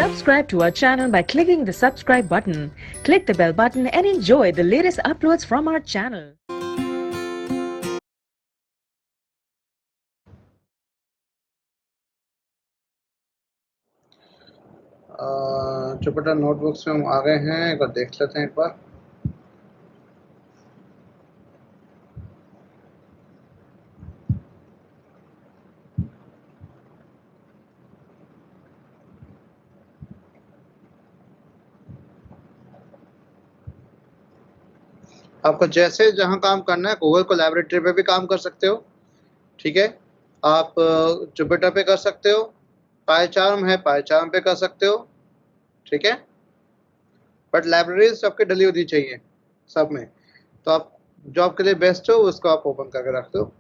Subscribe to our channel by clicking the subscribe button. Click the bell button and enjoy the latest uploads from our channel. Jupiter notebooks में हम आ गए हैं। एक बार देख लेते हैं। एक बार आपको जैसे जहां काम करना है, गूगल कोलैबोरेटर पे भी काम कर सकते हो। ठीक है, आप जुपिटर पे कर सकते हो, पायचार्म है पायचार्म पे कर सकते हो। ठीक है, बट लाइब्रेरीज आपके डली होनी चाहिए सब में। तो आप जो आपके लिए बेस्ट हो उसको आप ओपन करके रख दो।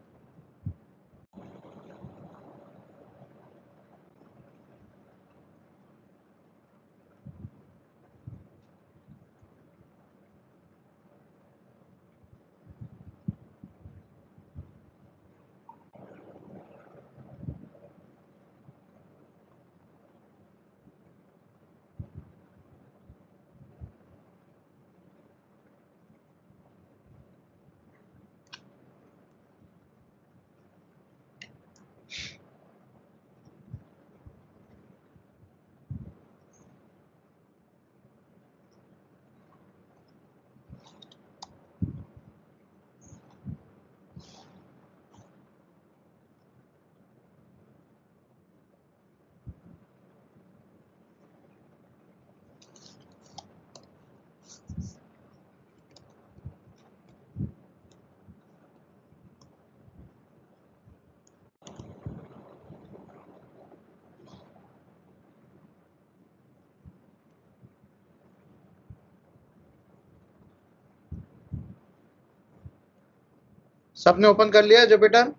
सबने ओपन कर लिया जुपिटर?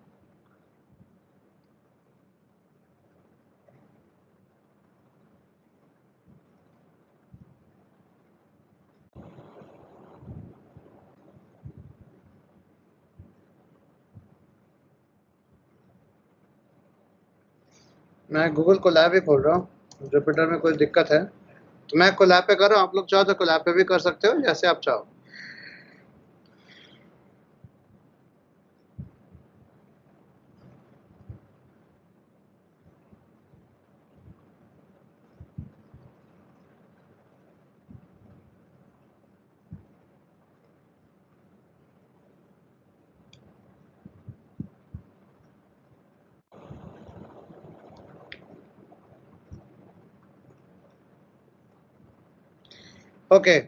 मैं गूगल कोलैब ही खोल रहा हूँ। जुपिटर में कोई दिक्कत है तो मैं कोलैब पे कर रहा हूँ। आप लोग चाहो तो कोलैब पे भी कर सकते हो, जैसे आप चाहो। ओके,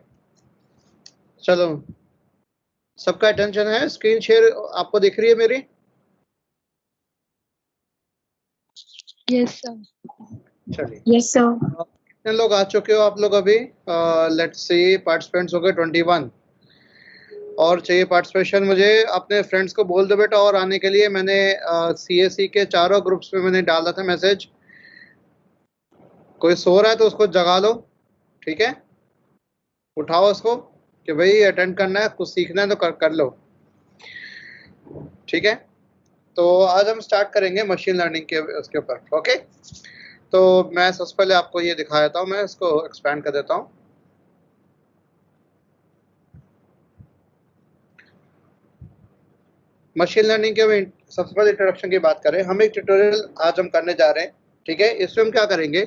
चलो सबका अटेंशन है। स्क्रीन शेयर आपको दिख रही है मेरी? Yes sir. चलिए, यस सर। कितने लोग आ चुके हो आप लोग अभी? लेट्स सी, पार्टिसिपेंट्स हो गए 21 और चाहिए पार्टिसिपेशन। मुझे अपने फ्रेंड्स को बोल दो बेटा और आने के लिए। मैंने CAC के चारों ग्रुप्स में मैंने डाला था मैसेज। कोई सो रहा है तो उसको जगा लो। ठीक है, उठाओ उसको कि भाई अटेंड करना है, कुछ सीखना है तो कर लो। ठीक है, तो आज हम स्टार्ट करेंगे मशीन लर्निंग के उसके ऊपर। ओके, तो मैं सबसे पहले आपको ये दिखा देता हूँ। मैं इसको एक्सपैंड कर देता हूँ। मशीन लर्निंग के सबसे पहले इंट्रोडक्शन की बात करें। हम एक ट्यूटोरियल आज हम करने जा रहे हैं। ठीक है, इसमें हम क्या करेंगे,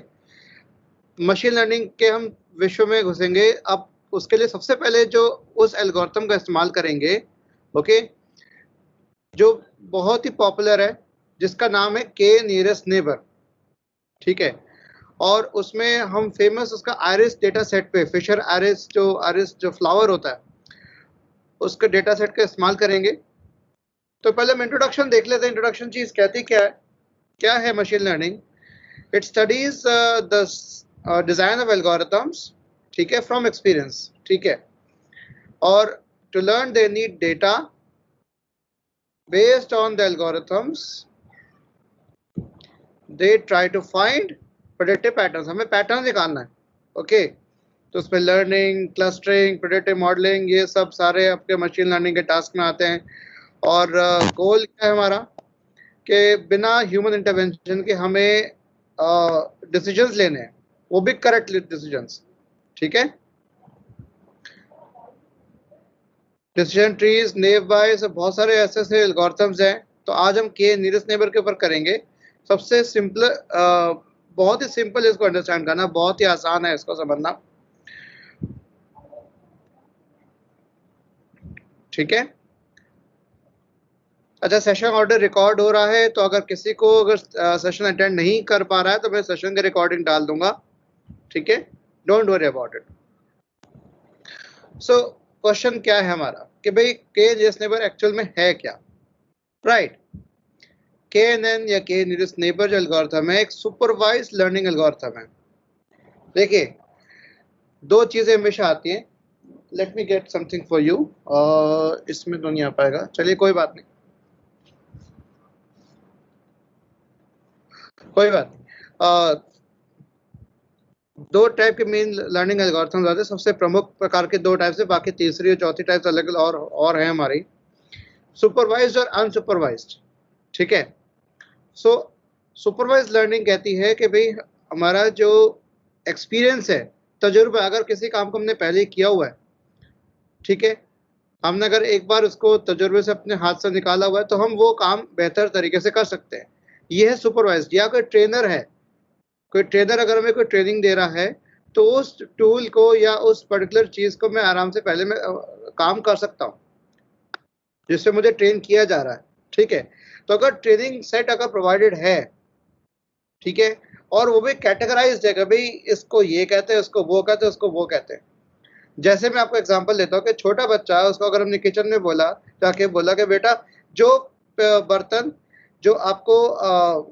मशीन लर्निंग के हम विश्व में घुसेंगे। अब उसके लिए सबसे पहले जो उस एल्गोरिथम का इस्तेमाल करेंगे, ओके, जो बहुत ही पॉपुलर है, जिसका नाम है के नियरेस्ट नेबर। ठीक है, और उसमें हम फेमस उसका आयरिस डेटा सेट पे, फिशर आयरिस जो फ्लावर होता है उसके डेटा सेट का इस्तेमाल करेंगे। तो पहले हम इंट्रोडक्शन देख लेते हैं। इंट्रोडक्शन चीज कहती क्या है machine learning? It studies the design of algorithms, ठीक है, फ्रॉम एक्सपीरियंस। ठीक है, और to learn they need data based on the algorithms they try to find predictive patterns. हमें पैटर्न निकालना है। ओके, तो उसमें लर्निंग, क्लस्टरिंग, प्रेडिक्टिव मॉडलिंग, ये सब सारे आपके मशीन लर्निंग के टास्क में आते हैं। और गोल क्या है हमारा कि बिना ह्यूमन इंटरवेंशन के हमें डिसीजंस लेने हैं। वो भी करेक्ट डिसीजंस, ठीक है। डिसीजन ट्रीज, नेव बायस, बहुत सारे ऐसे एल्गोरिथम्स हैं। तो आज हम के नियरेस्ट नेबर के ऊपर करेंगे। सबसे सिंपल, बहुत ही सिंपल इसको अंडरस्टैंड करना, बहुत ही आसान है इसको समझना, ठीक है। अच्छा, सेशन ऑर्डर रिकॉर्ड हो रहा है, तो अगर किसी को अगर सेशन अटेंड नहीं कर पा रहा है तो मैं सेशन की रिकॉर्डिंग डाल दूंगा, ठीक है। Don't worry about it. So question क्या है हमारा कि भाई के नियरेस्ट नेबर एक्चुअल में है क्या, राइट। KNN या के नियरेस्ट नेबर जो एल्गोरिथम है, एक सुपरवाइज्ड लर्निंग एल्गोरिथम है। देखिए, दो चीजें हमेशा आती हैं। Let me get something for you. इसमें तो नहीं आ पाएगा, चलिए कोई बात नहीं, कोई बात नहीं। दो टाइप के मेन लर्निंग एल्गोरिथम्स आते हैं, सबसे प्रमुख प्रकार के दो टाइप से, बाकी तीसरी और चौथी टाइप अलग अलग और है हमारी, सुपरवाइज्ड और अनसुपरवाइज्ड, ठीक है। सो सुपरवाइज्ड लर्निंग कहती है कि भाई हमारा जो एक्सपीरियंस है, तजुर्बा, अगर किसी काम को हमने पहले किया हुआ है, ठीक है, हमने अगर एक बार उसको तजुर्बे से अपने हाथ से निकाला हुआ है, तो हम वो काम बेहतर तरीके से कर सकते हैं। ये है सुपरवाइज्ड। या कोई ट्रेनर है, कोई ट्रेनर अगर हमें कोई ट्रेनिंग दे रहा है, तो उस टूल को या उस पर्टिकुलर चीज को मैं आराम से पहले मैं काम कर सकता हूँ जिससे मुझे ट्रेन किया जा रहा है, ठीक है। तो अगर ट्रेनिंग सेट अगर प्रोवाइडेड है, ठीक है, और वो भी कैटेगराइज्ड है कि भाई इसको ये कहते हैं, इसको वो कहते हैं, उसको वो कहते हैं। जैसे मैं आपको एग्जांपल देता हूँ कि छोटा बच्चा है, उसको अगर हमने किचन में बोला, जाके बोला कि बेटा जो बर्तन जो आपको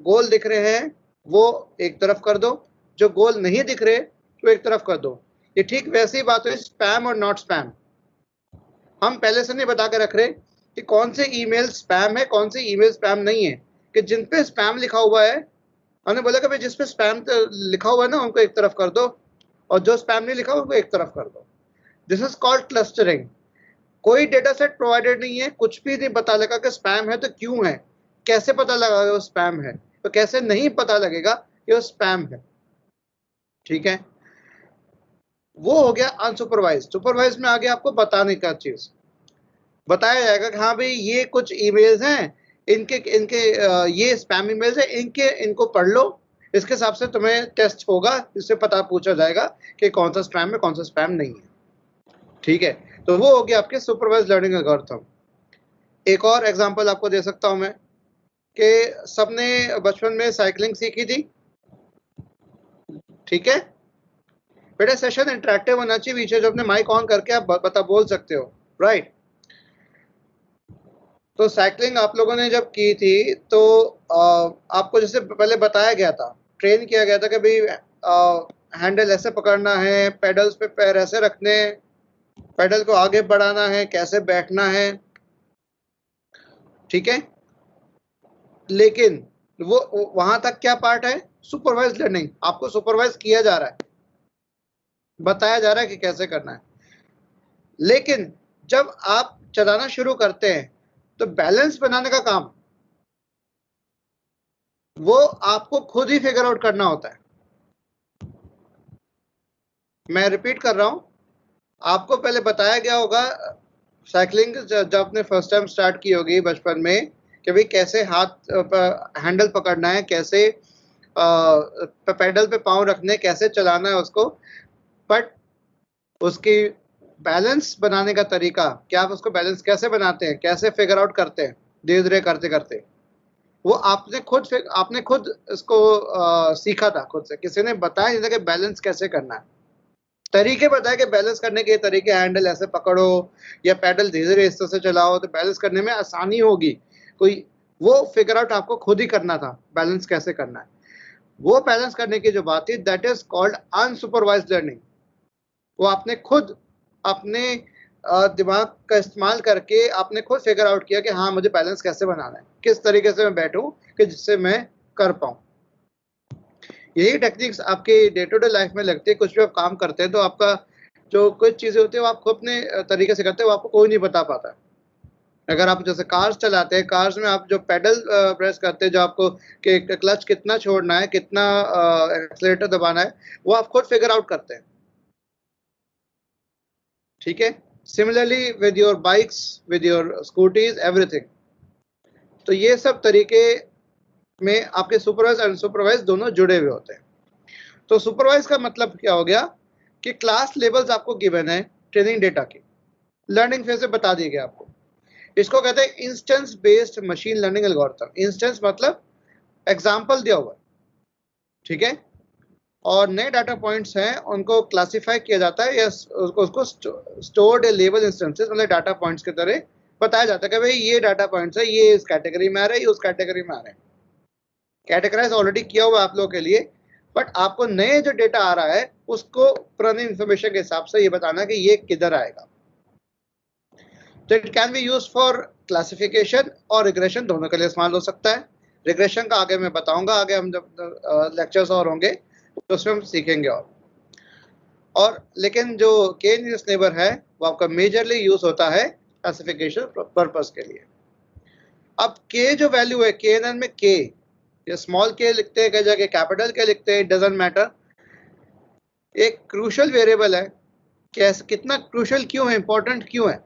गोल दिख रहे हैं वो एक तरफ कर दो, जो गोल नहीं दिख रहे वो एक तरफ कर दो। ये ठीक वैसी ही बात है स्पैम और नॉट स्पैम। हम पहले से नहीं बता के रख रहे कि कौन से ईमेल स्पैम है, कौन से ईमेल स्पैम नहीं है। कि जिन पे स्पैम लिखा हुआ है, हमने बोला कि भाई जिस पे स्पैम लिखा हुआ है ना, उनको एक तरफ कर दो, और जो स्पैम नहीं लिखा उनको एक तरफ कर दो। This is called clustering. कोई डेटा सेट प्रोवाइडेड नहीं है, कुछ भी नहीं पता लगा कि स्पैम है तो क्यों है, कैसे पता लगा वो स्पैम है, तो कैसे नहीं पता लगेगा कि वो स्पैम है, ठीक है। वो हो गया अनसुपरवाइज। सुपरवाइज में आगे आपको बताने का चीज बताया जाएगा कि हाँ भाई ये कुछ ईमेल्स हैं, इनके इनके ये स्पैम ईमेल्स हैं, इनको पढ़ लो, इसके हिसाब से तुम्हें टेस्ट होगा, इससे पता पूछा जाएगा कि कौन सा स्पैम है कौन सा स्पैम नहीं है, ठीक है। तो वो हो गया आपके सुपरवाइज लर्निंग एल्गोरिथम। एक और एग्जांपल आपको दे सकता हूं मैं कि सबने बचपन में साइकिलिंग सीखी थी, ठीक है। बेटा सेशन इंटरेक्टिव होना चाहिए, पीछे जो अपने माइक ऑन करके आप बोल सकते हो, राइट। तो साइकिलिंग आप लोगों ने जब की थी तो आपको जैसे पहले बताया गया था, ट्रेन किया गया था कि भाई हैंडल ऐसे पकड़ना है, पेडल्स पे पैर ऐसे रखने, पेडल को आगे बढ़ाना है, कैसे बैठना है, ठीक है। लेकिन वो वहां तक क्या पार्ट है, सुपरवाइज लर्निंग। आपको सुपरवाइज किया जा रहा है, बताया जा रहा है कि कैसे करना है। लेकिन जब आप चलाना शुरू करते हैं तो बैलेंस बनाने का काम वो आपको खुद ही फिगर आउट करना होता है। मैं रिपीट कर रहा हूं, आपको पहले बताया गया होगा साइकिलिंग जब आपने फर्स्ट टाइम स्टार्ट की होगी बचपन में कि भाई कैसे हाथ हैंडल पकड़ना है, कैसे पेडल पे पांव रखने, कैसे चलाना है उसको। बट उसकी बैलेंस बनाने का तरीका क्या, आप उसको बैलेंस कैसे बनाते हैं, कैसे फिगर आउट करते हैं, धीरे धीरे करते करते वो आपने खुद इसको सीखा था खुद से, किसी ने बताया नहीं था कि बैलेंस कैसे करना है। तरीके बताए कि बैलेंस करने के तरीके, हैंडल ऐसे पकड़ो या पैडल धीरे धीरे इस तरह से चलाओ तो बैलेंस करने में आसानी होगी। कोई वो फिगर आउट आपको खुद ही करना था, बैलेंस कैसे करना है। वो बैलेंस करने की जो बात थी, that is called unsupervised learning. वो आपने खुद अपने दिमाग का इस्तेमाल करके आपने खुद फिगर आउट किया कि हाँ मुझे बैलेंस कैसे बनाना है, किस तरीके से मैं बैठूं कि जिससे मैं कर पाऊं। यही टेक्निक्स आपके डे टू डे लाइफ में लगती है। कुछ भी आप काम करते हैं तो आपका जो कुछ चीजें होती है वो आपको अपने तरीके से करते हैं, वो आपको कोई नहीं बता पाता, अगर आप जैसे कार्स चलाते हैं, कार्स में आप जो पेडल प्रेस करते हैं, जो आपको कि क्लच कितना छोड़ना है, कितना एक्सीलरेटर दबाना है, वो आप खुद फिगर आउट करते हैं, ठीक है। Similarly with your bikes, with your scooties, everything. तो ये सब तरीके में आपके सुपरवाइज और अनसुपरवाइज दोनों जुड़े हुए होते हैं। तो सुपरवाइज का मतलब क्या हो गया कि क्लास लेवल्स आपको गिवन है ट्रेनिंग डेटा की, लर्निंग फेज से बता दिए गए आपको। इसको कहते हैं instance based machine learning algorithm. Instance मतलब एग्जांपल दिया हुआ है, ठीक है, और नए डाटा पॉइंट्स हैं उनको क्लासिफाई किया जाता है या उसको स्टोर्ड लेबल इंस्टेंसेस मतलब डाटा पॉइंट्स की तरह बताया जाता है कि भाई ये डाटा पॉइंट्स है, ये इस कैटेगरी में आ रहे हैं, ये उस कैटेगरी में आ रहे हैं। कैटेगराइज ऑलरेडी किया हुआ है आप लोगों के लिए, बट आपको नए जो डेटा आ रहा है उसको पुरानी इंफॉर्मेशन के हिसाब से ये बताना कि ये किधर आएगा। तो it can be use for classification और रिग्रेशन, दोनों के लिए इस्तेमाल हो सकता है। रिग्रेशन का आगे मैं बताऊंगा, आगे हम जब लेक्चर्स और होंगे तो उसमें हम सीखेंगे। और लेकिन जो के नियरेस्ट नेबर है वो आपका मेजरली यूज होता है क्लासिफिकेशन पर्पस के लिए। अब के जो वैल्यू है, के में के, ये स्मॉल के लिखते हैं, कई जगह कैपिटल के लिखते हैं, डजंट मैटर। एक क्रूशियल वेरिएबल है, कैसे, कितना क्रूशियल क्यों है, इंपॉर्टेंट क्यों है,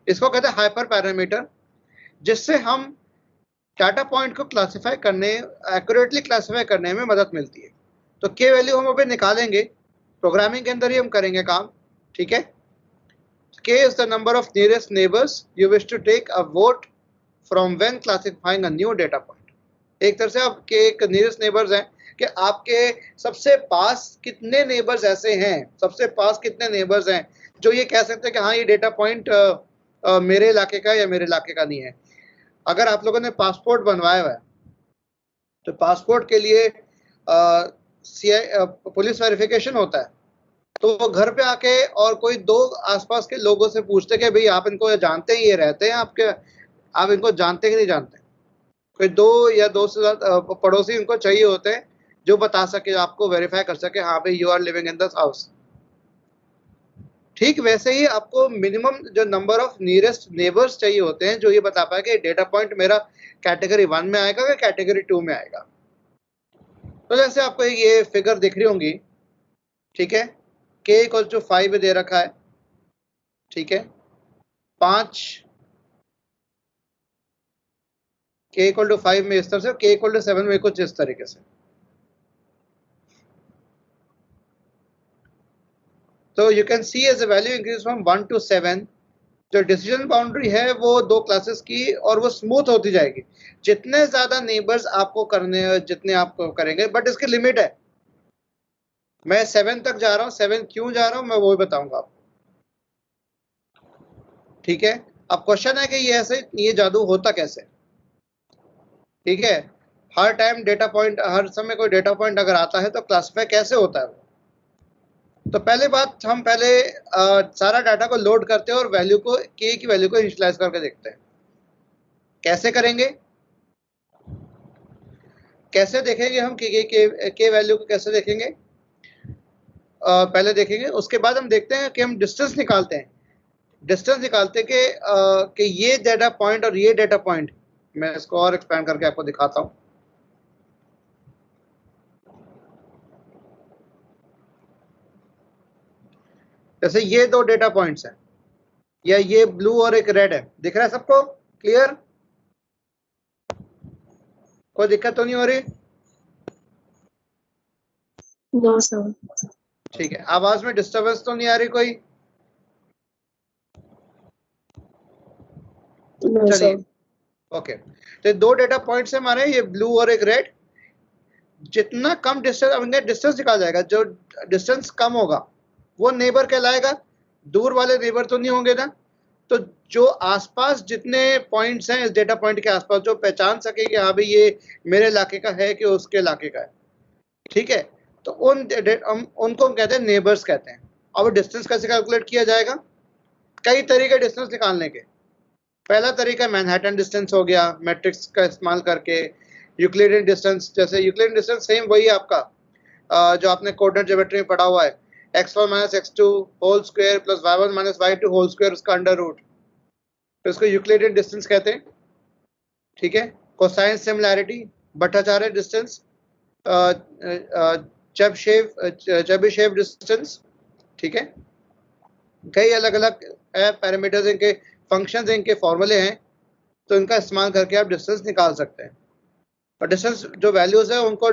इसको कहते हैं हाइपर पैरामीटर, जिससे हम डाटा पॉइंट को क्लासिफाई करने, एक्यूरेटली क्लासिफाई करने में मदद मिलती है। तो के वैल्यू हम अभी निकालेंगे, प्रोग्रामिंग के अंदर ही हम करेंगे काम, ठीक है। K is the number of nearest neighbours you wish to take a vote from when classifying a new data point. एक तरह से आपके एक नियरेस्ट नेबर्स हैं कि आपके सबसे पास कितने नेबर्स ऐसे हैं, सबसे पास कितने नेबर्स हैं जो ये कह सकते हैं कि हाँ ये डेटा पॉइंट मेरे इलाके का या मेरे इलाके का नहीं है। अगर आप लोगों ने पासपोर्ट बनवाया हुआ है तो पासपोर्ट के लिए पुलिस वेरिफिकेशन होता है, तो वो घर पे आके और कोई दो आसपास के लोगों से पूछते कि भाई आप इनको जानते हैं, ये रहते हैं आपके, आप इनको जानते कि नहीं जानते। कोई दो या दो से ज्यादा पड़ोसी इनको चाहिए होते हैं जो बता सके, आपको वेरीफाई कर सके, हाँ भाई you are living in this house. ठीक वैसे ही आपको मिनिमम जो नंबर ऑफ नियरेस्ट नेबर्स चाहिए होते हैं जो ये बता पाए कि डेटा पॉइंट मेरा कैटेगरी 1 में आएगा या कैटेगरी 2 में आएगा। तो जैसे आपको ये फिगर दिख रही होंगी, ठीक है, k इक्वल टू 5 दे रखा है, ठीक है, 5 k इक्वल टू 5 में इस तरह से, k इक्वल टू 7 में कुछ इस तरीके से। तो you can see as a value increase from 1 to 7। जो डिसीजन बाउंड्री है वो दो क्लासेस की, और वो स्मूथ होती जाएगी जितने ज्यादा नेबर्स आपको करने, जितने आप करेंगे, बट इसकी लिमिट है। मैं 7 तक जा रहा हूँ, 7 क्यों जा रहा हूँ मैं वो भी बताऊंगा आपको, ठीक है। अब क्वेश्चन है कि ये ऐसे, ये जादू होता कैसे, ठीक है। हर टाइम डेटा पॉइंट, हर समय कोई डेटा पॉइंट अगर आता है तो क्लासिफाई कैसे होता है वो। तो पहले बात, हम पहले सारा डाटा को लोड करते हैं और वैल्यू को, के की वैल्यू को इनिशियलाइज करके देखते हैं। कैसे करेंगे, कैसे देखेंगे हम के वैल्यू को कैसे देखेंगे, पहले देखेंगे, उसके बाद हम देखते हैं कि हम डिस्टेंस निकालते हैं। डिस्टेंस निकालते कि ये डेटा पॉइंट और ये डेटा पॉइंट, मैं इसको और एक्सपेंड करके आपको दिखाता हूं। जैसे ये दो डेटा पॉइंट्स हैं, या ये ब्लू और एक रेड है, दिख रहा है सबको क्लियर, कोई दिक्कत तो नहीं हो रही? No sir. ठीक है, आवाज में डिस्टर्बेंस तो नहीं आ रही कोई? नो चलिए, सर। ओके। तो दो डेटा पॉइंट्स है हमारे, ये ब्लू और एक रेड। जितना कम डिस्टेंस, अब इनका डिस्टेंस निकाल जाएगा, जो डिस्टेंस कम होगा वो नेबर कहलाएगा, दूर वाले नेबर तो नहीं होंगे ना। तो जो आसपास जितने पॉइंट्स हैं इस डेटा पॉइंट के आसपास, जो पहचान सके कि हाँ भाई ये मेरे इलाके का है कि उसके इलाके का है, ठीक है, तो उनको हम कहते हैं नेबर्स कहते हैं। अब डिस्टेंस कैसे कैलकुलेट किया जाएगा? कई तरीके डिस्टेंस निकालने के। पहला तरीका मैनहट्टन डिस्टेंस हो गया, मैट्रिक्स का इस्तेमाल करके। यूक्लिडियन डिस्टेंस, जैसे यूक्लिडियन डिस्टेंस सेम वही है आपका जो आपने कोऑर्डिनेट ज्योमेट्री में पढ़ा हुआ है, x1 - x2 whole square plus y1 - y2 whole square, उसका अंडर रूट। तो इसको यूक्लिडियन डिस्टेंस कहते हैं, ठीक है। Cosine similarity, Bhattacharya distance, Chebyshev distance, ठीक है। कई अलग अलग पैरामीटर्स, इनके फंक्शंस, इनके फॉर्मूले हैं, तो इनका इस्तेमाल करके आप डिस्टेंस निकाल सकते हैं। और डिस्टेंस जो वैल्यूज है उनको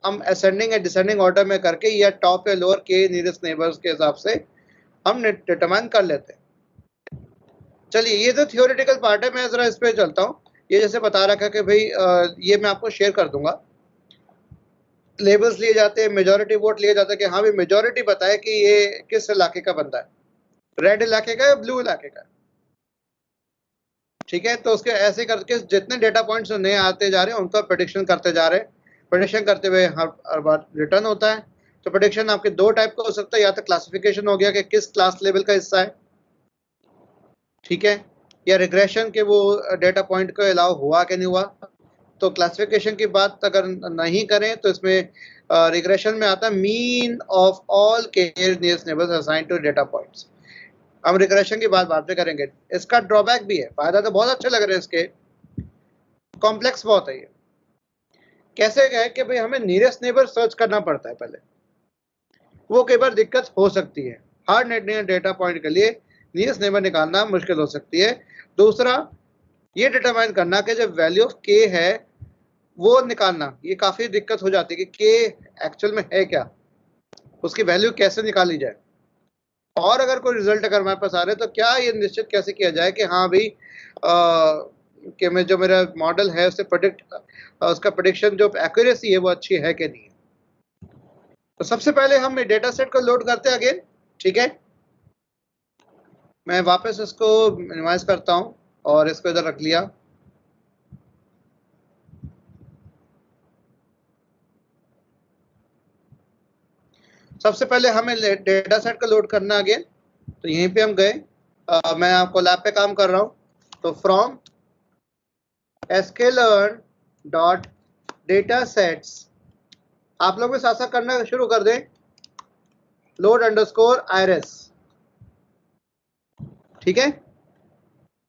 हम असेंडिंग या डिसेंडिंग ऑर्डर में करके या टॉप या लोअर के नियरेस्ट नेबर्स के हिसाब से हम डिटरमाइन कर लेते हैं। चलिए, ये तो थियोरेटिकल पार्ट है, मैं जरा इस पर चलता हूँ। ये जैसे बता रखा कि भाई ये मैं आपको शेयर कर दूंगा, लेबल्स लिए जाते हैं, मेजॉरिटी वोट लिए जाता है कि हाँ भाई मेजॉरिटी बताए कि ये किस इलाके का बंदा है, रेड इलाके का या ब्लू इलाके का, ठीक है। तो उसके ऐसे करके जितने डेटा पॉइंट्स नए आते जा रहे हैं उनका प्रेडिक्शन करते जा रहे हैं। प्रेडिक्शन करते हुए हर बार रिटर्न होता है। तो प्रेडिक्शन आपके दो टाइप का हो सकता है, या तो क्लासिफिकेशन हो गया कि किस क्लास लेवल का हिस्सा है, ठीक है, या रिग्रेशन के वो डेटा पॉइंट को अलाउ हुआ कि नहीं हुआ। तो क्लासिफिकेशन की बात अगर नहीं करें तो इसमें रिग्रेशन में आता है mean of all K nearest neighbours assigned to data points. हम रिग्रेशन की बात बाद में करेंगे। इसका ड्रॉबैक भी है, फायदा तो बहुत अच्छे लग रहे हैं इसके, कॉम्प्लेक्स बहुत है ये। कैसे है कि भाई हमें नियरेस्ट नेबर सर्च करना पड़ता है पहले, वो कई बार दिक्कत हो सकती है। हर डेटा पॉइंट के लिए नियरेस्ट नेबर निकालना मुश्किल हो सकती है। दूसरा, ये डिटरमाइन करना कि जब वैल्यू ऑफ के है वो निकालना, ये काफी दिक्कत हो जाती है कि के एक्चुअल में है क्या, उसकी वैल्यू कैसे निकाली जाए। और अगर कोई रिजल्ट अगर हमारे पास आ रहा है तो क्या ये निश्चित कैसे किया जाए कि हाँ भाई कि मैं जो मेरा मॉडल है उससे उसका प्रेडिक्शन जो एक्यूरेसी है वो अच्छी है कि नहीं। तो सबसे पहले हम डेटा सेट को लोड करते हैं अगेन, ठीक है। मैं वापस इसको मिनिमाइज करता हूं और इसको इधर रख लिया। सबसे पहले हमें डेटा सेट को लोड करना अगेन, तो यहीं पे हम गए। मैं आपको लैब पे काम कर रहा हूं, तो from sklearn dot data sets, आप लोग भी साथ साथ करना शुरू कर दें, लोड अंडरस्कोर iris, ठीक है।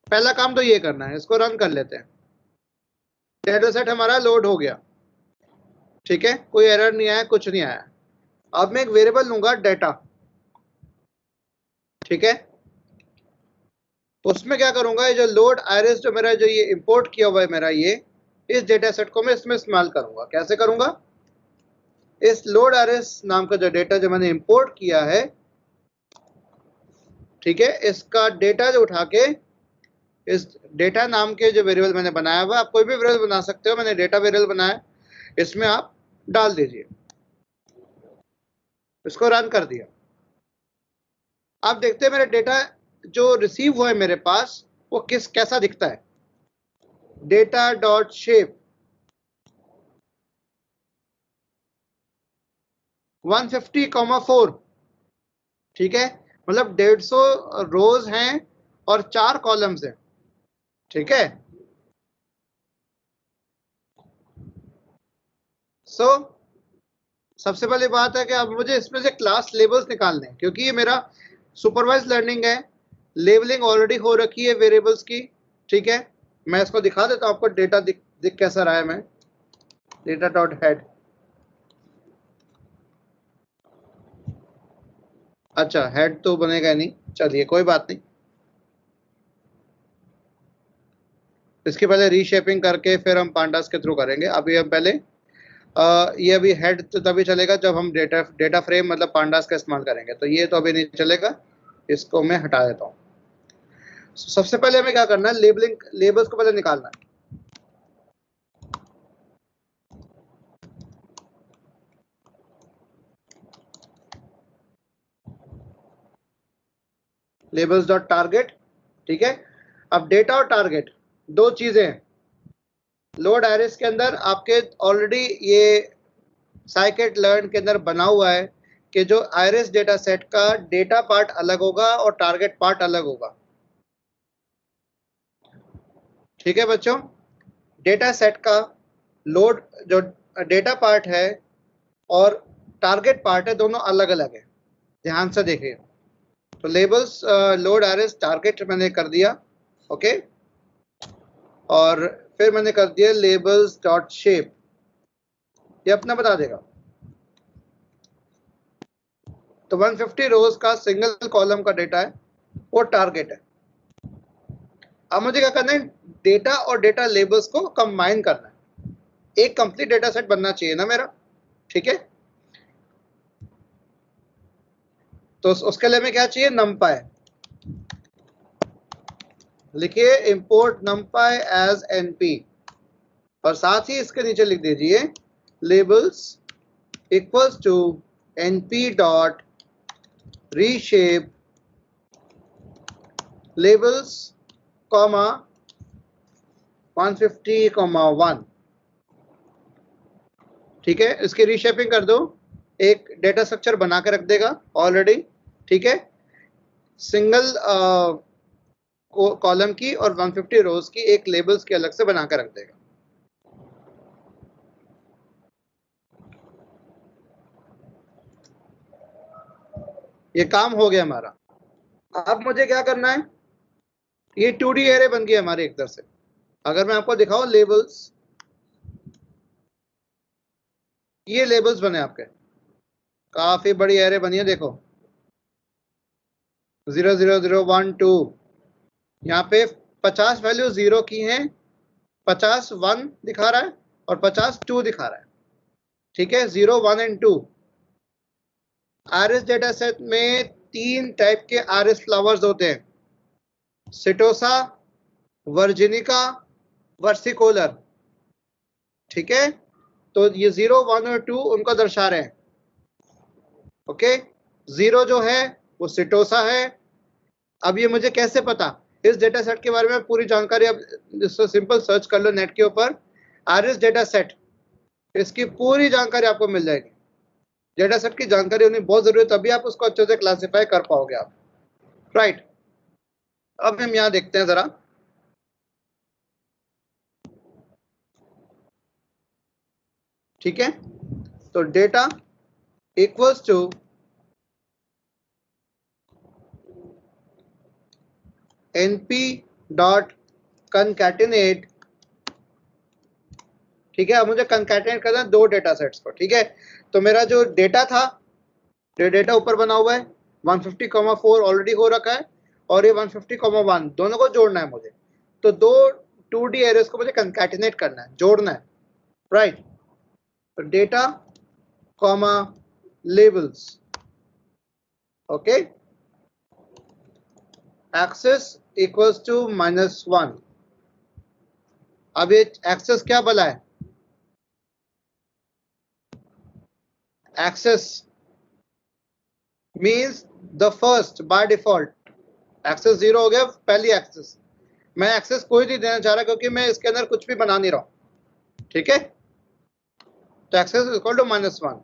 पहला काम तो ये करना है, इसको रन कर लेते हैं। डेटा सेट हमारा लोड हो गया, ठीक है, कोई एरर नहीं आया, कुछ नहीं आया। अब मैं एक वेरिएबल लूंगा डेटा, ठीक है। उसमें क्या करूंगा, ये जो लोड iris जो मेरा जो ये इंपोर्ट किया हुआ है मेरा ये, इस डेटा सेट को मैं इसमें इस्तेमाल करूंगा। कैसे करूंगा, इस लोड iris नाम का जो डेटा जो मैंने इंपोर्ट किया है, ठीक है, इसका डेटा जो उठा के इस डेटा नाम के जो वेरिएबल मैंने बनाया हुआ, आप कोई भी वेरिएबल बना सकते हो, मैंने डेटा वेरिएबल बनाया, इसमें आप डाल दीजिए। इसको रन कर दिया। आप देखते हैं मेरा डेटा जो रिसीव हुआ है मेरे पास वो कैसा दिखता है, डेटा डॉट शेप 150,4, ठीक है, मतलब 150 रोज हैं और 4 कॉलम्स हैं, ठीक है। सो सबसे पहली बात है कि अब मुझे इसमें से क्लास लेबल्स निकालने हैं, क्योंकि ये मेरा सुपरवाइज लर्निंग है, लेबलिंग ऑलरेडी हो रखी है वेरिएबल्स की, ठीक है। मैं इसको दिखा देता हूं आपको, डेटा दिख कैसा रहा है। मैं डेटा डॉट हेड, अच्छा हेड तो बनेगा नहीं, चलिए कोई बात नहीं। इसके पहले रीशेपिंग करके फिर हम पांडास के थ्रू करेंगे। अभी हम पहले ये अभी हेड तो तभी चलेगा जब हम डेटा फ्रेम मतलब पांडास का इस्तेमाल करेंगे, तो ये तो अभी नहीं चलेगा, इसको मैं हटा देता हूँ। सबसे पहले हमें क्या करना है, लेबल्स को पहले निकालना है। लेबल्स डॉट टारगेट, ठीक है। अब डेटा और टारगेट दो चीजें हैं। लोड iris के अंदर आपके ऑलरेडी ये साइकिट लर्न के अंदर बना हुआ है कि जो iris डेटा सेट का डेटा पार्ट अलग होगा और टारगेट पार्ट अलग होगा, ठीक है बच्चों। डेटा सेट का लोड जो डेटा पार्ट है और टारगेट पार्ट है, दोनों अलग अलग है, ध्यान से देखिए। तो लेबल्स लोड iris टारगेट मैंने कर दिया, ओके, और फिर मैंने कर दिया लेबल्स डॉट शेप, ये अपना बता देगा। तो 150 रोज का सिंगल कॉलम का डेटा है, वो टारगेट है। अब मुझे क्या करना है, डेटा और डेटा लेबल्स को कंबाइन करना है, एक कंप्लीट डेटा सेट बनना चाहिए ना मेरा, ठीक है। तो उसके लिए हमें क्या चाहिए, numpy। लिखिए इंपोर्ट numpy एज np, और साथ ही इसके नीचे लिख दीजिए labels equals to np dot reshape labels comma 150,1। ठीक है, इसकी रीशेपिंग कर दो, एक डेटा स्ट्रक्चर बना के रख देगा ऑलरेडी, ठीक है, सिंगल कॉलम की और 150 रोज की एक लेबल्स की अलग से बना के रख देगा। ये काम हो गया हमारा। अब मुझे क्या करना है, ये 2D एरे बन गया हमारे एक तरह से। अगर मैं आपको दिखाऊं लेबल्स, ये लेबल्स बने आपके, काफी बड़ी एरे बनी है, देखो 0 0 0 1 2, यहाँ पे 50 वैल्यू 0 की हैं, 50 1 दिखा रहा है और 50 2 दिखा रहा है, ठीक है, 0 1 एंड 2। आरएस डेटा सेट में 3 टाइप के आरएस फ्लावर्स होते हैं, सिटोसा, वर्जिनिका, वर्सिकोलर, ठीक है। तो ये 0 1 और 2 उनको दर्शा रहे हैं, ओके। 0 जो है वो सिटोसा है। अब ये मुझे कैसे पता, इस डेटा सेट के बारे में पूरी जानकारी, अब इसको सिंपल सर्च कर लो नेट के ऊपर, आरएस डेटा सेट, इसकी पूरी जानकारी आपको मिल जाएगी। डेटा सेट की जानकारी होनी बहुत जरूरी है, तभी आप उसको अच्छे से क्लासिफाई कर पाओगे आप, राइट। अब हम यहाँ देखते हैं जरा, ठीक है। तो data equals to np dot concatenate, ठीक है। अब मुझे कंकैटिनेट करना है 2 डेटा सेट्स को, ठीक है। तो मेरा जो डेटा था, डेटा ऊपर बना हुआ है 150,4 ऑलरेडी हो रखा है, और ये 150,1 दोनों को जोड़ना है मुझे। तो 2 2D एरेस को मुझे कंकैटिनेट करना है, जोड़ना है, राइट। तो data comma labels, okay, axis equals to -1। अब ये एक्सेस क्या भला है, axis means the first by default, axis 0 हो गया, पहली एक्सेस। मैं एक्सेस कोई नहीं देना चाह रहा क्योंकि मैं इसके अंदर कुछ भी बना नहीं रहा हूं, ठीक है। तो एक्सेस इज इक्वल टू -1।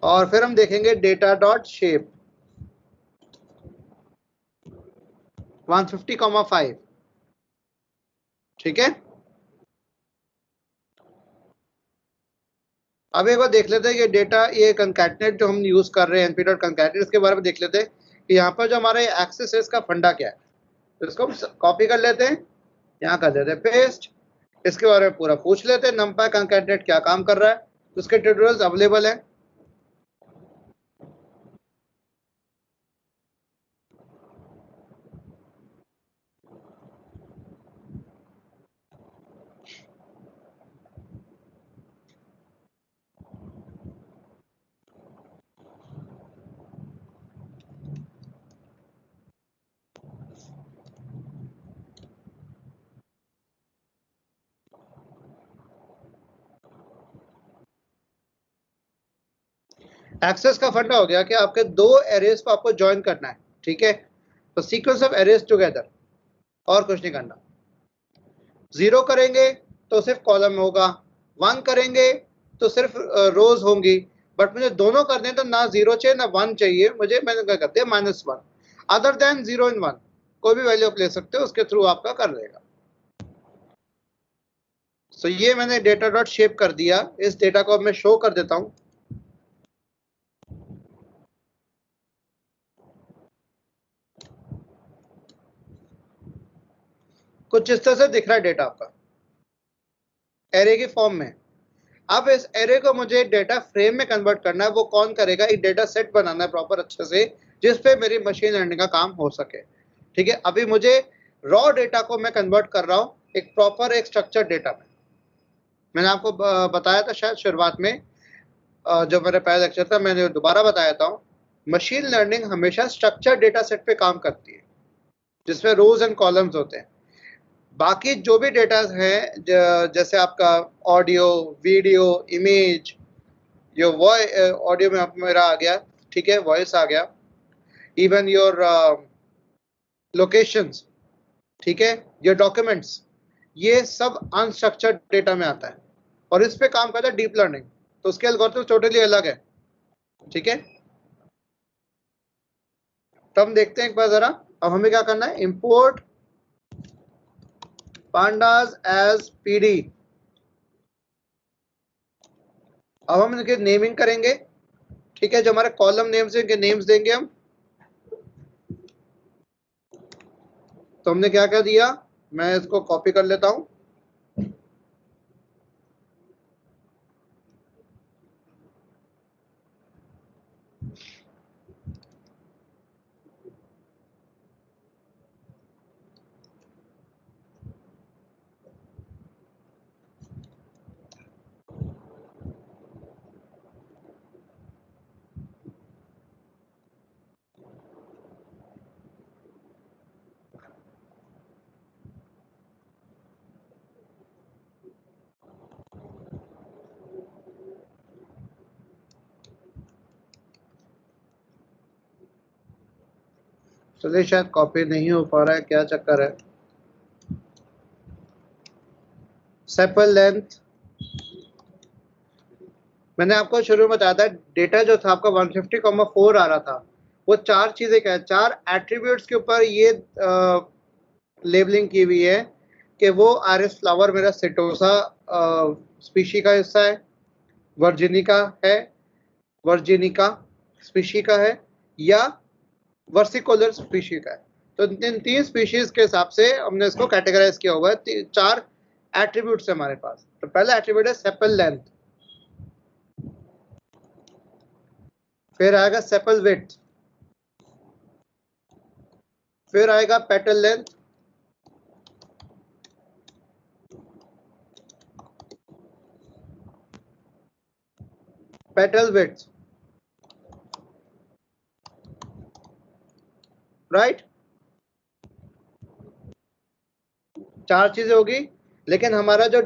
और फिर हम देखेंगे डेटा डॉट शेप 150,5, ठीक है। अब एक बार देख लेते हैं कि डेटा, ये कंकैटिनेट जो हम यूज कर रहे हैं np डॉट कंकैटिनेट, इसके बारे में देख लेते हैं कि यहाँ पर जो हमारा एक्सेस है इसका फंडा क्या है। तो इसको हम कॉपी कर लेते हैं, यहाँ कर देते हैं पेस्ट, इसके बारे में पूरा पूछ लेते हैं numpy कंकैटिनेट क्या काम कर रहा है। तो उसके ट्यूटोरियल्स अवेलेबल हैं। एक्सेस का फंडा हो गया कि आपके 2 एरेज को आपको ज्वाइन करना है, ठीक है। तो सीक्वेंस ऑफ एरेज टुगेदर, और कुछ नहीं करना। 0 करेंगे तो सिर्फ कॉलम होगा, 1 करेंगे तो सिर्फ रोज होंगी, बट मुझे दोनों करने तो ना 0 चाहिए ना 1 चाहिए मुझे। मैंने क्या करते हैं -1, अदर देन 0 and 1 कोई भी वैल्यू आप ले सकते हो, उसके थ्रू आपका कर देगा। सो ये मैंने डेटा डॉट शेप कर दिया। इस डेटा को अब मैं शो कर देता हूं। कुछ इस तरह से दिख रहा है डेटा आपका एरे के फॉर्म में। अब इस एरे को मुझे डेटा फ्रेम में कन्वर्ट करना है। वो कौन करेगा? एक डेटा सेट बनाना है प्रॉपर अच्छे से, जिस पे मेरी मशीन लर्निंग का काम हो सके। ठीक है, अभी मुझे रॉ डेटा को मैं कन्वर्ट कर रहा हूँ एक प्रॉपर एक स्ट्रक्चर डेटा में। मैंने आपको बताया था शायद शुरुआत में, जो मेरा पहला लेक्चर था, मैंने दोबारा बताया था, मशीन लर्निंग हमेशा स्ट्रक्चर डेटा सेट पे काम करती है जिसमें रोज एंड कॉलम्स होते हैं। बाकी जो भी डेटा है जैसे आपका ऑडियो, वीडियो, इमेज, जो ऑडियो में मेरा आ गया, ठीक है, वॉइस आ गया, इवन योर लोकेशंस, ठीक है, योर डॉक्यूमेंट्स, ये सब अनस्ट्रक्चर्ड डेटा में आता है और इस पे काम करता है डीप लर्निंग। तो उसके एल्गोरिथम टोटली अलग है। ठीक है, तो हम देखते हैं एक बार जरा। अब हमें क्या करना है? Import pandas as pd। अब हम इनके नेमिंग करेंगे। ठीक है, जो हमारे कॉलम नेम्स हैं इनके नेम्स देंगे हम। तो हमने क्या क्या दिया, मैं इसको कॉपी कर लेता हूं। चलिए, शायद कॉपी नहीं हो पा रहा है, क्या चक्कर है? सेपल लेंथ, मैंने आपको शुरू में बताया था डेटा जो था आपका 150,4 आ रहा था। वो चार चीजें क्या है, चार एट्रीब्यूट्स के ऊपर ये लेबलिंग की हुई है कि वो आरिस फ्लावर मेरा सेटोसा स्पीशी का हिस्सा है, वर्जिनिका है, वर्जिनिका स्पीशी का है, या वर्सिकोलर स्पीशी का है। तो इन तीन स्पीशीज के हिसाब से हमने इसको कैटेगराइज किया हुआ है। चार एट्रीब्यूट्स है हमारे पास। तो पहला एट्रीब्यूट है सेपल लेंथ, फिर आएगा सेपल विड्थ, फिर आएगा petal length, petal width, right. चार चीजें होगी, लेकिन हमारा जो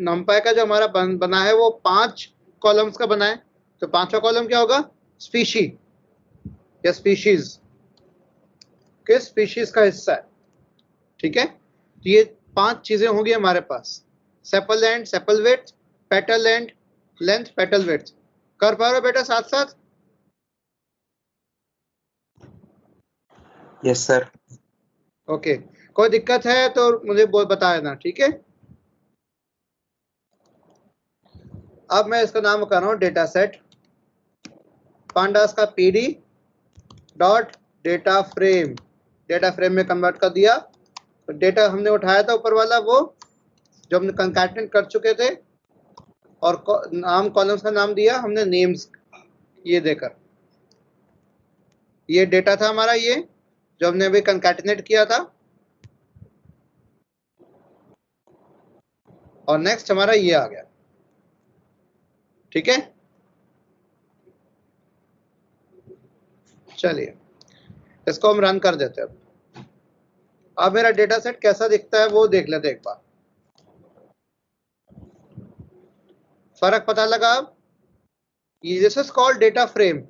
नंपाई का जो हमारा बना है वो 5 कॉलम्स का बना है। तो पांचवा कॉलम क्या होगा? स्पीशी या स्पीशीज, किस स्पीशीज का हिस्सा है। ठीक है, तो ये 5 चीजें होंगी हमारे पास, sepal length, sepal width, petal length, petal width. कर पा रहे हो बेटा साथ साथ? Yes sir. ओके, कोई दिक्कत है तो मुझे बता देना, ठीक है। अब मैं इसका नाम कर रहा हूं डेटा सेट पांडास का PD dot data frame. Data frame में कन्वर्ट कर दिया। तो डेटा हमने उठाया था ऊपर वाला, वो जो हमने कंकैटिनेट कर चुके थे, और नाम कॉलम्स का नाम दिया हमने नेम्स ये देकर। ये डेटा था हमारा, ये जो हमने अभी कंकैटिनेट किया था। और नेक्स्ट हमारा ये आ गया। ठीक है, चलिए इसको हम रन कर देते हैं। अब मेरा डेटा सेट कैसा दिखता है वो देख लेते एक बार। फर्क पता लगा? अब this is called data frame.